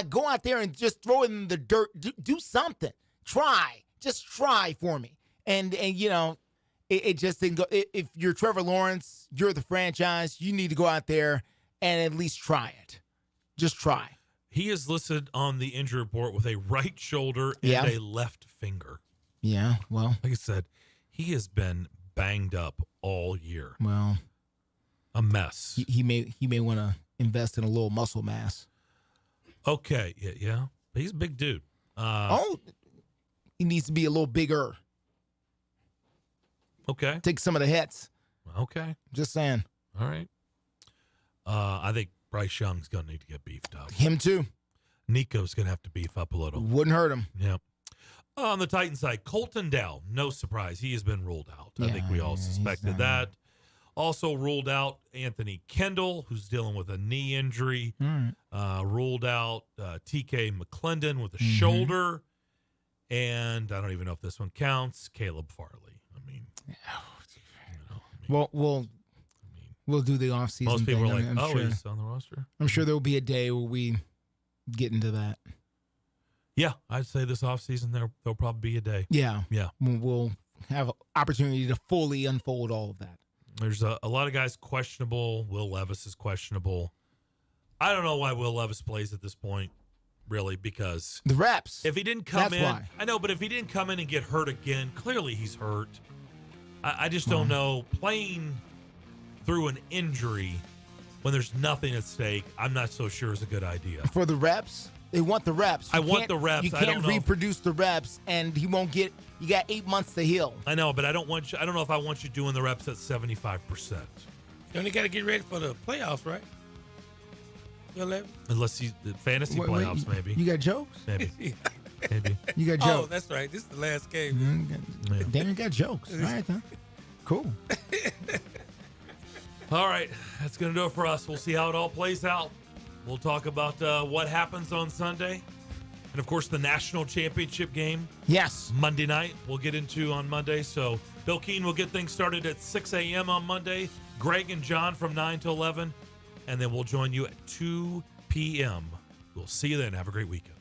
go out there and just throw it in the dirt, do something. Try. Just try for me. And you know, it just didn't go. If you're Trevor Lawrence, you're the franchise, you need to go out there and at least try it. Just try. He is listed on the injury report with a right shoulder and a left finger. Yeah, well. Like I said, he has been banged up all year. Well. A mess. He may want to invest in a little muscle mass. Okay, yeah. But he's a big dude. He needs to be a little bigger. Okay. Take some of the hits. Okay. Just saying. All right. I think Bryce Young's going to need to get beefed up. Him too. Nico's going to have to beef up a little. Wouldn't hurt him. Yep. On the Titan side, Colton Dell, no surprise. He has been ruled out. I think we all suspected that. Also ruled out Anthony Kendall, who's dealing with a knee injury. Ruled out TK McClendon with a shoulder. And I don't even know if this one counts, Caleb Farley. I mean, well, we'll do the offseason. Most people thing. are like, I'm sure. He's on the roster. I'm sure there will be a day where we get into that. Yeah, I'd say this offseason there'll probably be a day. Yeah. Yeah. We'll have an opportunity to fully unfold all of that. There's a lot of guys questionable. Will Levis is questionable. I don't know why Will Levis plays at this point, really, because the reps. If he didn't come in, why. I know, but if he didn't come in and get hurt again, clearly he's hurt. I just don't know. Playing through an injury when there's nothing at stake, I'm not so sure is a good idea. For the reps, they want the reps. I want the reps. You I can't don't know reproduce the reps, and he won't get. You got 8 months to heal. I know, but I don't know if I want you doing the reps at 75%. You only got to get ready for the playoffs, right? Unless he's the fantasy playoffs, maybe. You got jokes? Maybe. Maybe. You got jokes. Oh, that's right. This is the last game. Damon got jokes. All right, then. Cool. All right. That's going to do it for us. We'll see how it all plays out. We'll talk about what happens on Sunday. And, of course, the national championship game. Yes. Monday night. We'll get into on Monday. So, Bill Keene will get things started at 6 a.m. on Monday. Greg and John from 9 to 11. And then we'll join you at 2 p.m. We'll see you then. Have a great weekend.